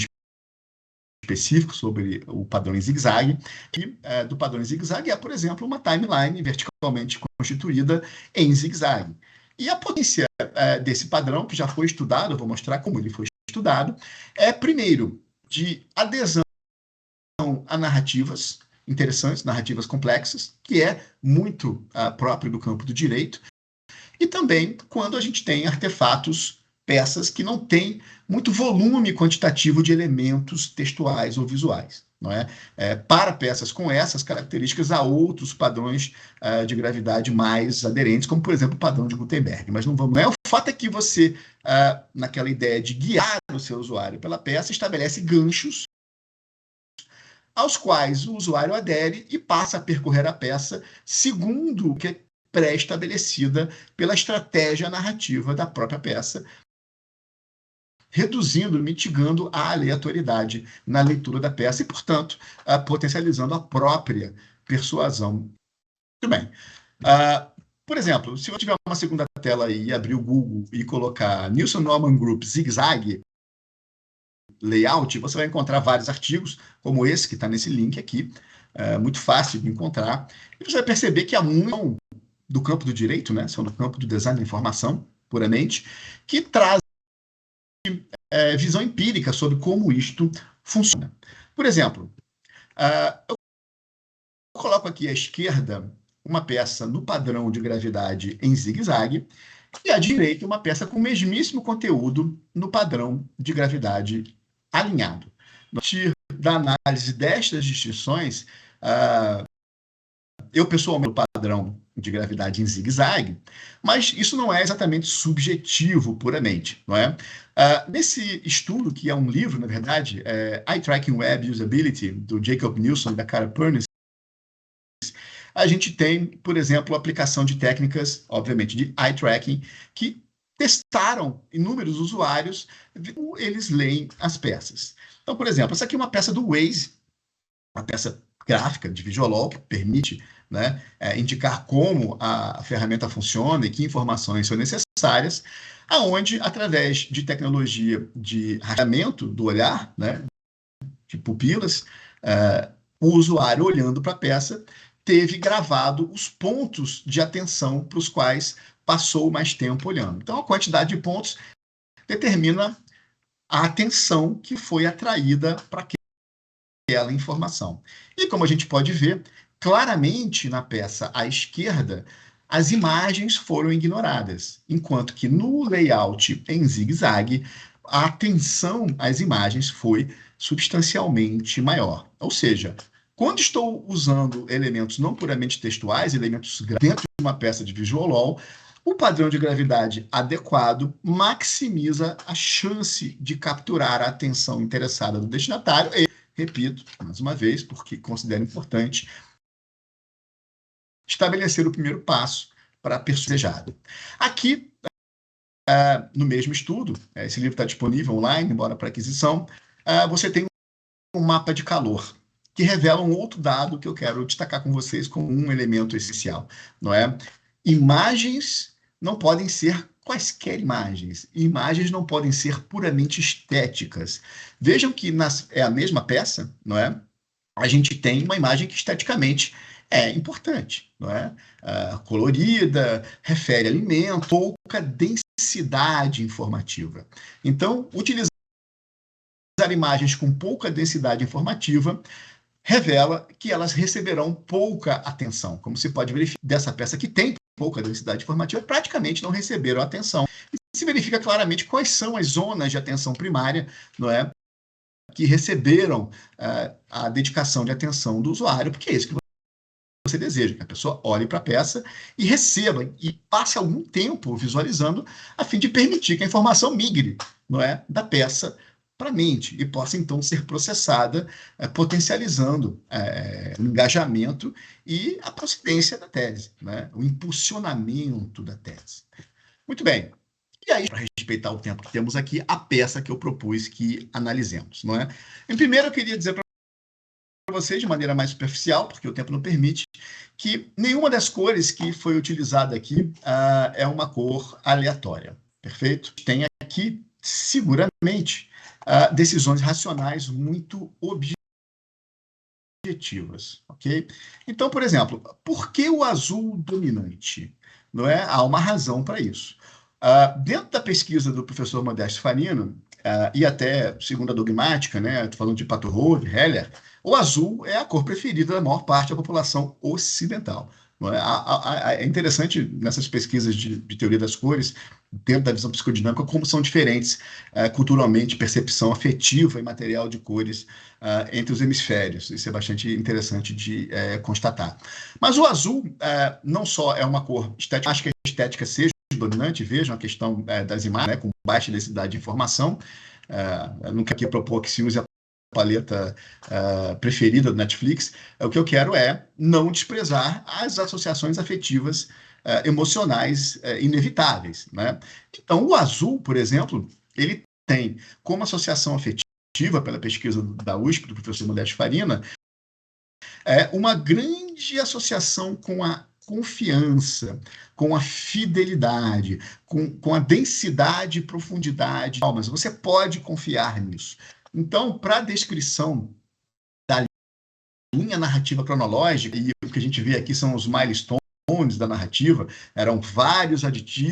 específico sobre o padrão em zigue-zague, e do padrão em zigue-zague por exemplo, uma timeline verticalmente constituída em zigue-zague. E a potência desse padrão, que já foi estudado, eu vou mostrar como ele foi estudado, primeiro, de adesão a narrativas interessantes, narrativas complexas, que é muito próprio do campo do direito, e também quando a gente tem artefatos, peças que não têm muito volume quantitativo de elementos textuais ou visuais. Não é? Para peças com essas características, há outros padrões de gravidade mais aderentes, como, por exemplo, o padrão de Gutenberg. Mas não vamos... O fato é que você, naquela ideia de guiar o seu usuário pela peça, estabelece ganchos aos quais o usuário adere e passa a percorrer a peça segundo o que é pré-estabelecida pela estratégia narrativa da própria peça, reduzindo, mitigando a aleatoriedade na leitura da peça e, portanto, potencializando a própria persuasão. Muito bem. Por exemplo, se eu tiver uma segunda tela aí e abrir o Google e colocar Nielsen Norman Group zigue-zague layout, você vai encontrar vários artigos, como esse que está nesse link aqui, muito fácil de encontrar, e você vai perceber que há muito do campo do direito, né, são do campo do design da informação, puramente, que traz visão empírica sobre como isto funciona. Por exemplo, eu coloco aqui à esquerda uma peça no padrão de gravidade em zigue-zague e à direita uma peça com o mesmíssimo conteúdo no padrão de gravidade alinhado. A partir da análise destas distinções, eu pessoalmente o padrão de gravidade em zigue-zague, mas isso não é exatamente subjetivo puramente, não é? Nesse estudo, que é um livro, na verdade, Eye Tracking Web Usability, do Jacob Nielsen e da Cara Pernice, a gente tem, por exemplo, a aplicação de técnicas, obviamente, de eye tracking, que testaram inúmeros usuários como eles leem as peças. Então, por exemplo, essa aqui é uma peça do Waze, uma peça gráfica de Visualol, que permite, né, indicar como a ferramenta funciona e que informações são necessárias, aonde, através de tecnologia de rastreamento do olhar, né, de pupilas, o usuário, olhando para a peça, teve gravado os pontos de atenção para os quais passou mais tempo olhando. Então, a quantidade de pontos determina a atenção que foi atraída para aquela informação. E como a gente pode ver, claramente na peça à esquerda, as imagens foram ignoradas, enquanto que no layout em zigue-zague, a atenção às imagens foi substancialmente maior. Ou seja, quando estou usando elementos não puramente textuais, elementos dentro de uma peça de Visualol, o padrão de gravidade adequado maximiza a chance de capturar a atenção interessada do destinatário e, repito, mais uma vez, porque considero importante, estabelecer o primeiro passo para a persuasão. Aqui, no mesmo estudo, esse livro está disponível online, embora para aquisição, você tem um mapa de calor, que revela um outro dado que eu quero destacar com vocês como um elemento essencial, não é? Imagens não podem ser quaisquer imagens. Imagens não podem ser puramente estéticas. Vejam que é a mesma peça, não é? A gente tem uma imagem que esteticamente é importante, não é? Colorida, refere alimento, pouca densidade informativa. Então, utilizar imagens com pouca densidade informativa revela que elas receberão pouca atenção. Como se pode verificar dessa peça que tem pouca densidade informativa, praticamente não receberam atenção. E se verifica claramente quais são as zonas de atenção primária, não é, que receberam a dedicação de atenção do usuário, porque é isso que você deseja, que a pessoa olhe para a peça e receba, e passe algum tempo visualizando, a fim de permitir que a informação migre, não é, da peça para a mente e possa, então, ser processada, potencializando o engajamento e a procedência da tese, né, o impulsionamento da tese. Muito bem. E aí, para respeitar o tempo que temos aqui, a peça que eu propus que analisemos, não é? Em primeiro, eu queria dizer para vocês, de maneira mais superficial, porque o tempo não permite, que nenhuma das cores que foi utilizada aqui é uma cor aleatória, perfeito? Tem aqui, seguramente, decisões racionais muito objetivas, ok? Então, por exemplo, por que o azul dominante? Não é? Há uma razão para isso. Dentro da pesquisa do professor Modesto Farino, e até segundo a dogmática, né, estou falando de Pato Heller, o azul é a cor preferida da maior parte da população ocidental. Não é? É interessante nessas pesquisas de teoria das cores, dentro da visão psicodinâmica, como são diferentes culturalmente, percepção afetiva e material de cores entre os hemisférios. Isso é bastante interessante de constatar. Mas o azul não só é uma cor estética, acho que a estética seja dominante, vejam a questão das imagens, né, com baixa densidade de informação. Eu nunca quis propor que se use a paleta preferida do Netflix. O que eu quero é não desprezar as associações afetivas emocionais inevitáveis, né? Então, o azul, por exemplo, ele tem como associação afetiva, pela pesquisa da USP, do professor Modesto Farina, uma grande associação com a confiança, com a fidelidade, com a densidade e profundidade. Mas você pode confiar nisso. Então, para a descrição da linha narrativa cronológica, e o que a gente vê aqui são os milestones da narrativa, eram vários aditivos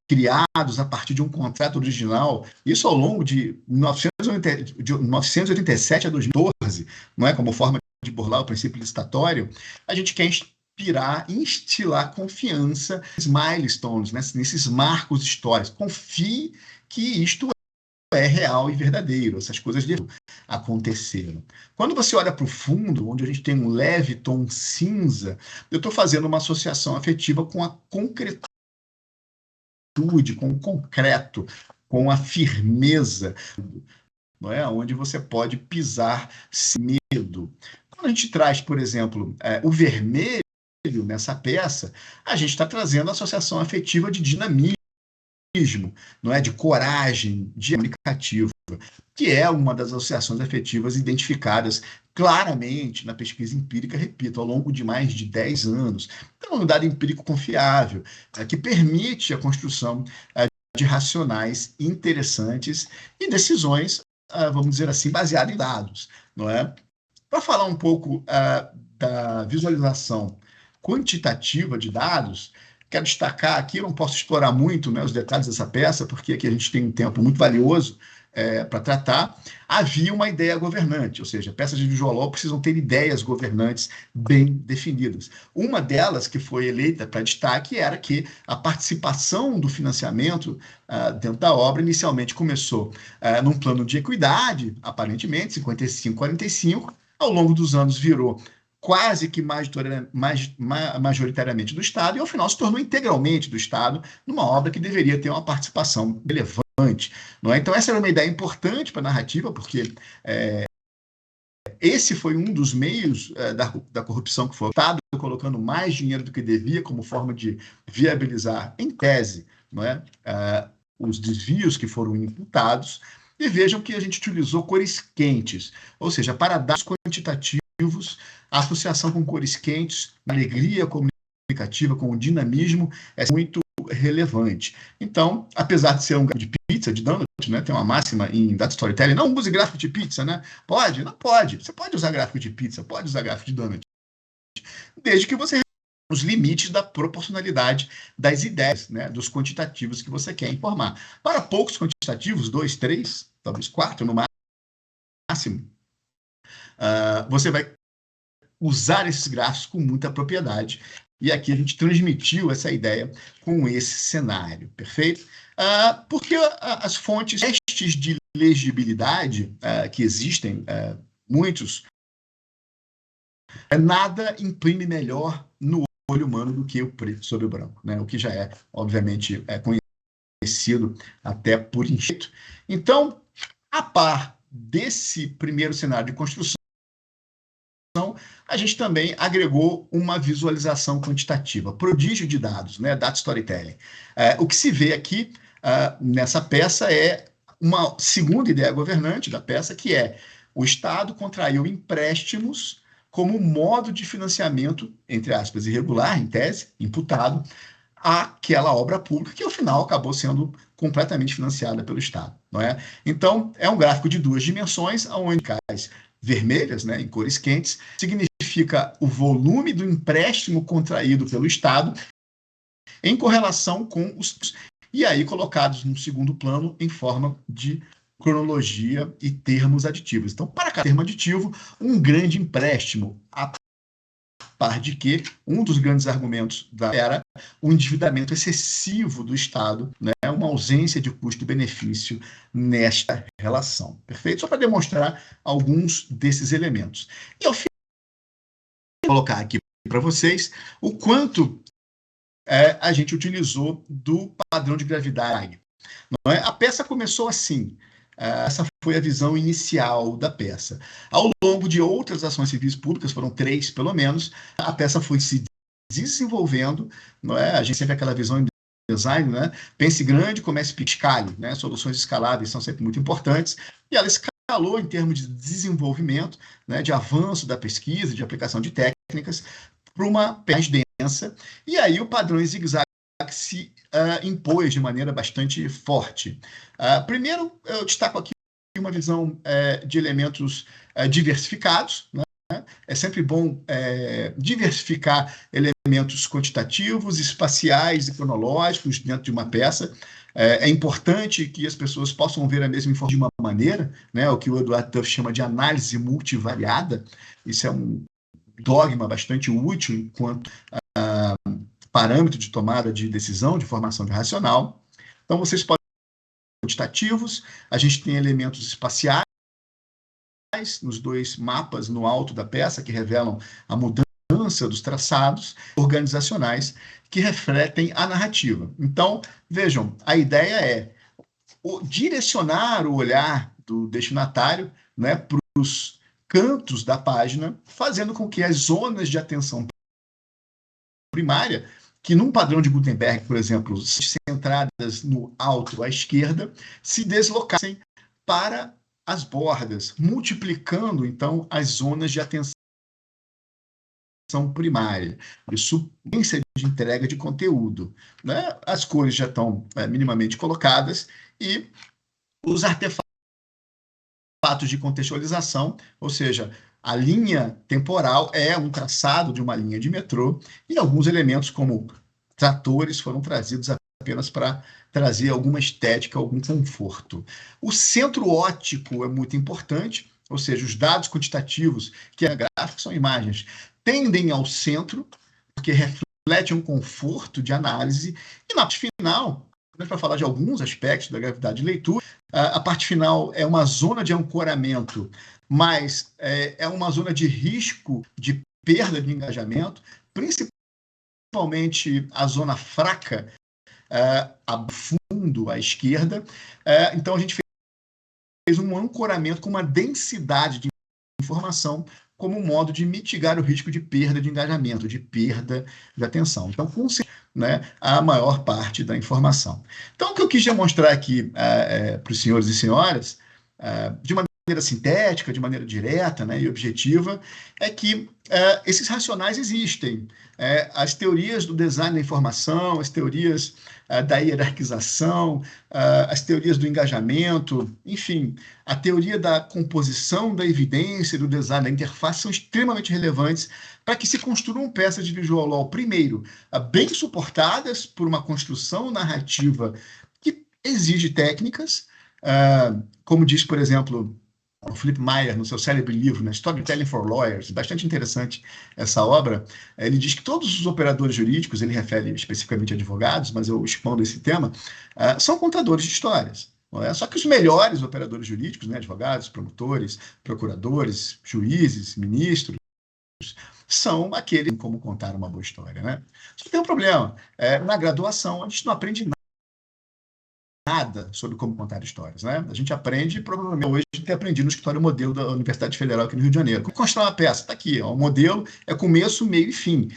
criados a partir de um contrato original, isso ao longo de 1987 a 2014, não é, como forma de burlar o princípio licitatório, a gente quer inspirar, instilar confiança nesses milestones, né, nesses marcos históricos. Confie que isto é real e verdadeiro, essas coisas aconteceram. Quando você olha para o fundo, onde a gente tem um leve tom cinza, eu estou fazendo uma associação afetiva com a concretude, com o concreto, com a firmeza, não é? Onde você pode pisar sem medo. Quando a gente traz, por exemplo, o vermelho nessa peça, a gente está trazendo a associação afetiva de dinamismo, não é, de coragem, de comunicativo, que é uma das associações afetivas identificadas claramente na pesquisa empírica, repito, ao longo de mais de 10 anos. Então, é um dado empírico confiável, que permite a construção de racionais interessantes e decisões, vamos dizer assim, baseadas em dados, não é? Para falar um pouco da visualização quantitativa de dados, quero destacar aqui, eu não posso explorar muito, né, os detalhes dessa peça, porque aqui a gente tem um tempo muito valioso para tratar. Havia uma ideia governante, ou seja, peças de visual precisam ter ideias governantes bem definidas. Uma delas, que foi eleita para destaque, era que a participação do financiamento dentro da obra inicialmente começou num plano de equidade, aparentemente, 55-45, ao longo dos anos virou quase que majoritariamente do Estado, e ao final se tornou integralmente do Estado, numa obra que deveria ter uma participação relevante. Não é? Então, essa era uma ideia importante para a narrativa, porque esse foi um dos meios da corrupção que foi o Estado colocando mais dinheiro do que devia, como forma de viabilizar, em tese, não é? Os desvios que foram imputados. E vejam que a gente utilizou cores quentes, ou seja, para dados quantitativos, a associação com cores quentes, a alegria comunicativa, com o dinamismo, é muito relevante. Então, apesar de ser um gráfico de pizza, de donut, né, tem uma máxima em Data Storytelling, não use gráfico de pizza, né? Pode? Não pode. Você pode usar gráfico de pizza, pode usar gráfico de donut, desde que você os limites da proporcionalidade das ideias, né, dos quantitativos que você quer informar. Para poucos quantitativos, 2, 3, talvez 4 no máximo, você vai usar esses gráficos com muita propriedade. E aqui a gente transmitiu essa ideia com esse cenário, perfeito? Porque as fontes, testes de legibilidade que existem, muitos Nada imprime melhor no olho humano do que o preto sobre o branco, né? O que já é, obviamente, conhecido até por enxerto. Então, a par desse primeiro cenário de construção, a gente também agregou uma visualização quantitativa, prodígio de dados, né? Data storytelling. O que se vê aqui nessa peça é uma segunda ideia governante da peça, que é o Estado contraiu empréstimos como modo de financiamento, entre aspas, irregular, em tese, imputado, àquela obra pública que, ao final, acabou sendo completamente financiada pelo Estado. Não é? Então, é um gráfico de duas dimensões, onde as vermelhas, né, em cores quentes, significa o volume do empréstimo contraído pelo Estado em correlação com os... E aí colocados no segundo plano em forma de cronologia e termos aditivos. Então, para cada termo aditivo, um grande empréstimo, a par de que um dos grandes argumentos era o endividamento excessivo do Estado, né? Uma ausência de custo-benefício nesta relação. Perfeito? Só para demonstrar alguns desses elementos. E ao fim, vou colocar aqui para vocês o quanto a gente utilizou do padrão de gravidade. Não é? A peça começou assim. Essa foi a visão inicial da peça. Ao longo de outras ações civis públicas, foram 3 pelo menos, a peça foi se desenvolvendo. Não é? A gente sempre tem aquela visão em design, né? Pense grande, comece pequeno, né? Soluções escaláveis são sempre muito importantes, e ela escalou em termos de desenvolvimento, né? De avanço da pesquisa, de aplicação de técnicas, para uma mais densa, e aí o padrão em zigue-zague se impôs de maneira bastante forte. Primeiro, eu destaco aqui uma visão de elementos diversificados, né? É sempre bom diversificar elementos quantitativos, espaciais e cronológicos dentro de uma peça. É importante que as pessoas possam ver a mesma informação de uma maneira, né? O que o Eduardo Duff chama de análise multivariada. Isso é um dogma bastante útil enquanto parâmetro de tomada de decisão, de formação de racional. Então, vocês podem ter quantitativos, a gente tem elementos espaciais nos 2 mapas no alto da peça, que revelam a mudança dos traçados, organizacionais, que refletem a narrativa. Então, vejam, a ideia é direcionar o olhar do destinatário, né, para os cantos da página, fazendo com que as zonas de atenção primária, que num padrão de Gutenberg, por exemplo, centradas no alto à esquerda, se deslocassem para as bordas, multiplicando, então, as zonas de atenção primária, de sequência de entrega de conteúdo. Né? As cores já estão minimamente colocadas e os artefatos de contextualização, ou seja, a linha temporal é um traçado de uma linha de metrô e alguns elementos como tratores foram trazidos apenas para trazer alguma estética, algum conforto. O centro óptico é muito importante, ou seja, os dados quantitativos, que é gráfico, são imagens, tendem ao centro, porque refletem um conforto de análise, e na parte final, para falar de alguns aspectos da gravidade de leitura, a parte final é uma zona de ancoramento, mas é uma zona de risco de perda de engajamento, principalmente a zona fraca, a fundo à esquerda. Então, a gente fez um ancoramento com uma densidade de informação como um modo de mitigar o risco de perda de engajamento, de perda de atenção. Então, né, a maior parte da informação. Então, o que eu quis demonstrar aqui para os senhores e senhoras, de maneira sintética, de maneira direta, né, e objetiva, é que esses racionais existem. As teorias do design da informação, as teorias da hierarquização, as teorias do engajamento, enfim, a teoria da composição da evidência, do design da interface são extremamente relevantes para que se construam peças de visual law, primeiro, bem suportadas por uma construção narrativa que exige técnicas, como diz, por exemplo, o Philip Meyer, no seu célebre livro, né, Storytelling for Lawyers, bastante interessante essa obra. Ele diz que todos os operadores jurídicos, ele refere especificamente a advogados, mas eu expando esse tema, são contadores de histórias. Não é? Só que os melhores operadores jurídicos, né, advogados, promotores, procuradores, juízes, ministros, são aqueles como contar uma boa história, né? Só tem um problema. Na graduação, a gente não aprende nada sobre como contar histórias, né? A gente aprende, provavelmente hoje, a gente tem aprendido no escritório modelo da Universidade Federal aqui no Rio de Janeiro. Como construir uma peça? Está aqui, ó, o modelo é começo, meio e fim.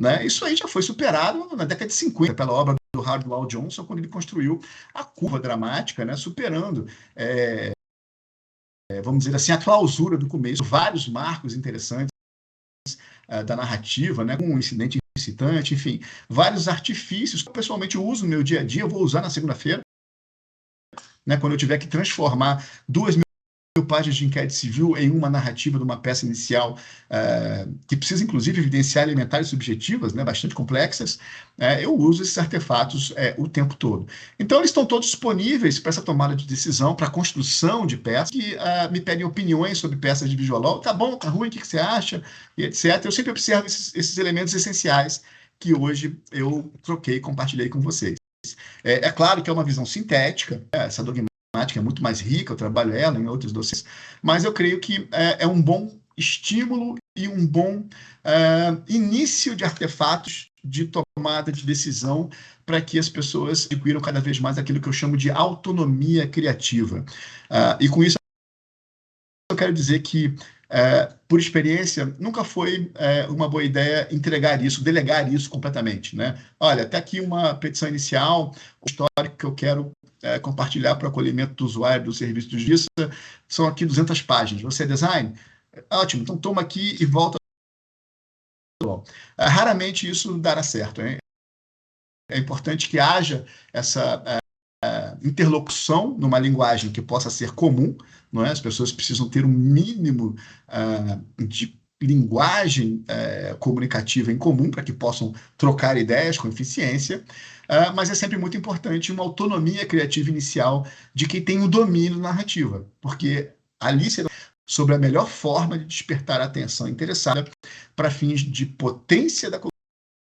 Né? Isso aí já foi superado na década de 50, pela obra do Howard Lowell Johnson, quando ele construiu a curva dramática, né? Superando, vamos dizer assim, a clausura do começo, vários marcos interessantes da narrativa, né? Um incidente incitante, enfim, vários artifícios que eu pessoalmente uso no meu dia a dia, eu vou usar na segunda-feira, né? Quando eu tiver que transformar 2.000 páginas de inquérito civil em uma narrativa de uma peça inicial que precisa, inclusive, evidenciar elementares subjetivas, né, bastante complexas, eu uso esses artefatos o tempo todo. Então, eles estão todos disponíveis para essa tomada de decisão, para a construção de peças, que me pedem opiniões sobre peças de visual law. Tá bom, tá ruim, o que você acha? E etc. Eu sempre observo esses elementos essenciais que hoje eu troquei e compartilhei com vocês. É claro que é uma visão sintética, essa dogmática é muito mais rica, eu trabalho ela em outros dossiês, mas eu creio que é um bom estímulo e um bom início de artefatos de tomada de decisão para que as pessoas adquiram cada vez mais aquilo que eu chamo de autonomia criativa. E com isso eu quero dizer que, por experiência, nunca foi uma boa ideia entregar isso, delegar isso completamente, né? Olha, até aqui uma petição inicial, o histórico que eu quero compartilhar para o acolhimento do usuário do serviço de justiça, são aqui 200 páginas. Você é design? Ótimo, então toma aqui e volta. Raramente isso dará certo, hein? É importante que haja essa interlocução numa linguagem que possa ser comum, não é? As pessoas precisam ter um mínimo de linguagem comunicativa em comum para que possam trocar ideias com eficiência, mas é sempre muito importante uma autonomia criativa inicial de quem tem o domínio da narrativa, porque ali será sobre a melhor forma de despertar a atenção interessada para fins de potência da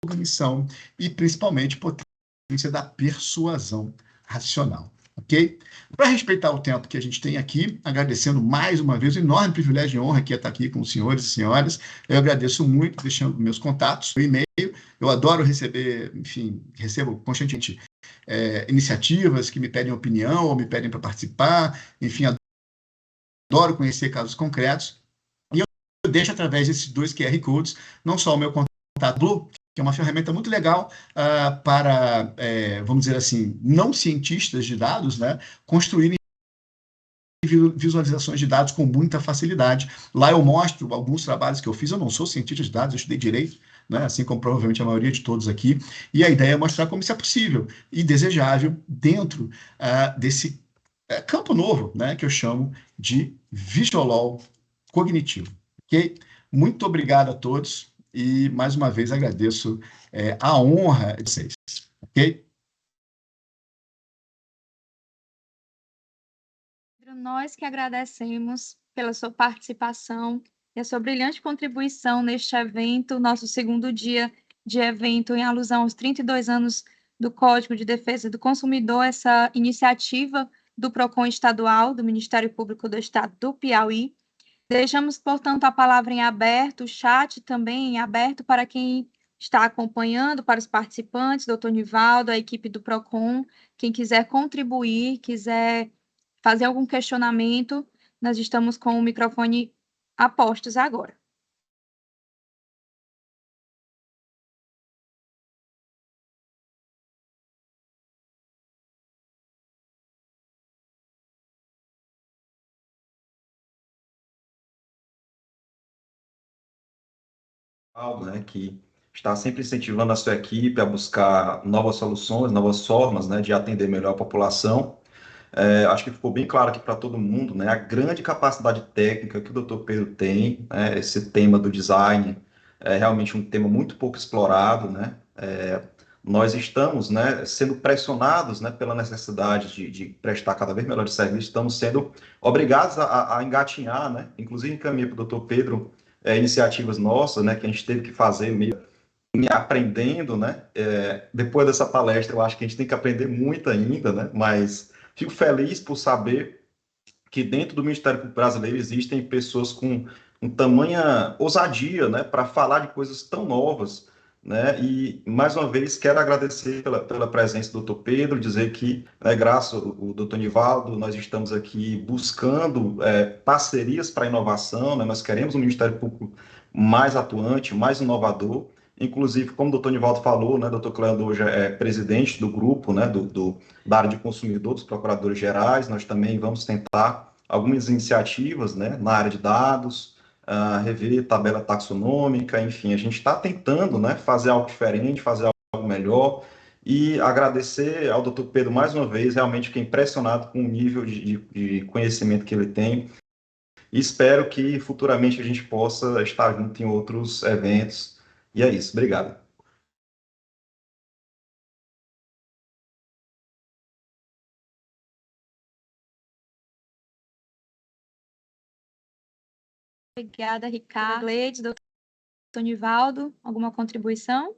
cognição e, principalmente, potência da persuasão racional, ok? Para respeitar o tempo que a gente tem aqui, agradecendo mais uma vez o enorme privilégio e honra que é estar aqui com os senhores e senhoras, eu agradeço muito, deixando meus contatos, o e-mail, eu adoro receber, enfim, recebo constantemente iniciativas que me pedem opinião ou me pedem para participar, enfim, adoro conhecer casos concretos, e eu deixo através desses 2 QR Codes, não só o meu contato Blue, que é uma ferramenta muito legal para, vamos dizer assim, não cientistas de dados, né, construírem visualizações de dados com muita facilidade. Lá eu mostro alguns trabalhos que eu fiz, eu não sou cientista de dados, eu estudei direito, né, assim como provavelmente a maioria de todos aqui, e a ideia é mostrar como isso é possível e desejável dentro desse campo novo, né, que eu chamo de Visual Law cognitivo. Ok? Muito obrigado a todos. E, mais uma vez, agradeço a honra de vocês, ok? Nós que agradecemos pela sua participação e a sua brilhante contribuição neste evento, nosso segundo dia de evento em alusão aos 32 anos do Código de Defesa do Consumidor, essa iniciativa do PROCON estadual, do Ministério Público do Estado do Piauí. Deixamos, portanto, a palavra em aberto, o chat também em aberto para quem está acompanhando, para os participantes, doutor Nivaldo, a equipe do PROCON, quem quiser contribuir, quiser fazer algum questionamento, nós estamos com o microfone a postos agora. Né, que está sempre incentivando a sua equipe a buscar novas soluções, novas formas, né, de atender melhor a população. Acho que ficou bem claro aqui para todo mundo, né, a grande capacidade técnica que o Dr. Pedro tem, né, esse tema do design é realmente um tema muito pouco explorado, né, nós estamos, né, sendo pressionados, né, pela necessidade de prestar cada vez melhor serviço, estamos sendo obrigados a engatinhar, né, inclusive encaminhei para o Dr. Pedro iniciativas nossas, né, que a gente teve que fazer meio aprendendo, né, depois dessa palestra eu acho que a gente tem que aprender muito ainda, né, mas fico feliz por saber que dentro do Ministério Público Brasileiro existem pessoas com tamanha ousadia, né, para falar de coisas tão novas, né, e mais uma vez quero agradecer pela presença do Dr. Pedro, dizer que, né, graças ao Dr. Nivaldo, nós estamos aqui buscando parcerias para inovação, né, nós queremos um Ministério Público mais atuante, mais inovador, inclusive, como o Dr. Nivaldo falou, né, o Dr. Cleandro hoje é presidente do grupo, né, da área de consumidor dos procuradores gerais, nós também vamos tentar algumas iniciativas, né, na área de dados, rever tabela taxonômica, enfim, a gente está tentando, né, fazer algo diferente, fazer algo melhor, e agradecer ao Dr. Pedro mais uma vez, realmente fiquei impressionado com o nível de conhecimento que ele tem, e espero que futuramente a gente possa estar junto em outros eventos, e é isso, obrigado. Obrigada, Ricardo. Gleides, doutor Nivaldo, alguma contribuição?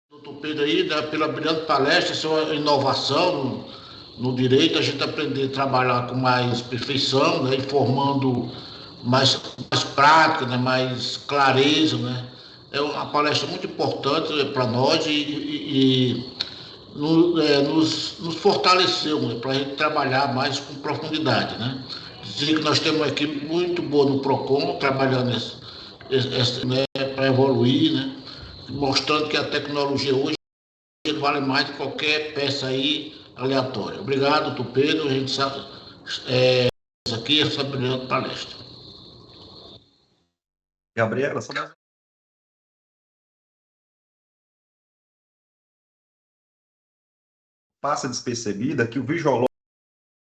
Doutor Pedro aí, né, pela brilhante palestra, essa é uma inovação no direito, a gente aprender a trabalhar com mais perfeição, né, informando mais prática, né, mais clareza, né. É uma palestra muito importante para nós e nos fortaleceu, né, para a gente trabalhar mais com profundidade, né. Dizer que nós temos uma equipe muito boa no PROCON, trabalhando né, para evoluir, né, mostrando que a tecnologia hoje vale mais que qualquer peça aí aleatória. Obrigado, doutor Pedro. A gente sabe isso aqui, essa brilhante palestra. Gabriela, só mais... Passa despercebida que o Visual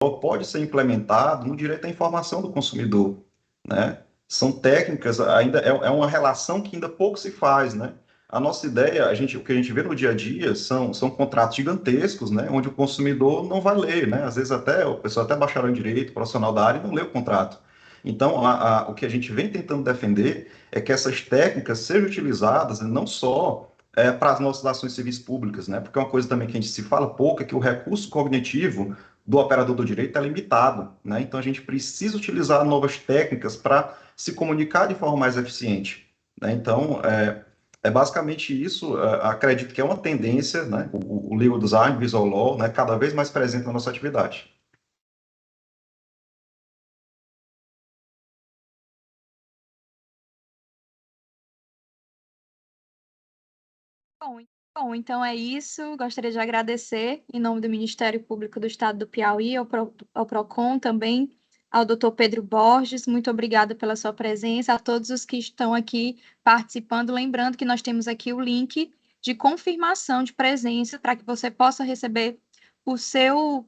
Law pode ser implementado no direito à informação do consumidor, né? São técnicas, ainda é uma relação que ainda pouco se faz, né? A nossa ideia, o que a gente vê no dia a dia são contratos gigantescos, né? Onde o consumidor não vai ler, né? Às vezes até o pessoal até bacharel em direito, profissional da área, não lê o contrato. Então, o que a gente vem tentando defender é que essas técnicas sejam utilizadas não só para as nossas ações civis públicas, né? Porque uma coisa também que a gente se fala pouco é que o recurso cognitivo do operador do direito é limitado, né? Então a gente precisa utilizar novas técnicas para se comunicar de forma mais eficiente, né? Então é basicamente isso. Acredito que é uma tendência, né? O legal design, visual law, né? Cada vez mais presente na nossa atividade. Bom, então é isso. Gostaria de agradecer, em nome do Ministério Público do Estado do Piauí, ao PROCON também, ao doutor Pedro Borges. Muito obrigada pela sua presença, a todos os que estão aqui participando. Lembrando que nós temos aqui o link de confirmação de presença para que você possa receber o seu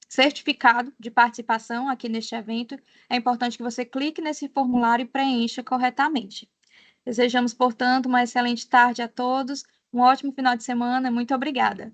certificado de participação aqui neste evento. É importante que você clique nesse formulário e preencha corretamente. Desejamos, portanto, uma excelente tarde a todos, um ótimo final de semana. Muito obrigada.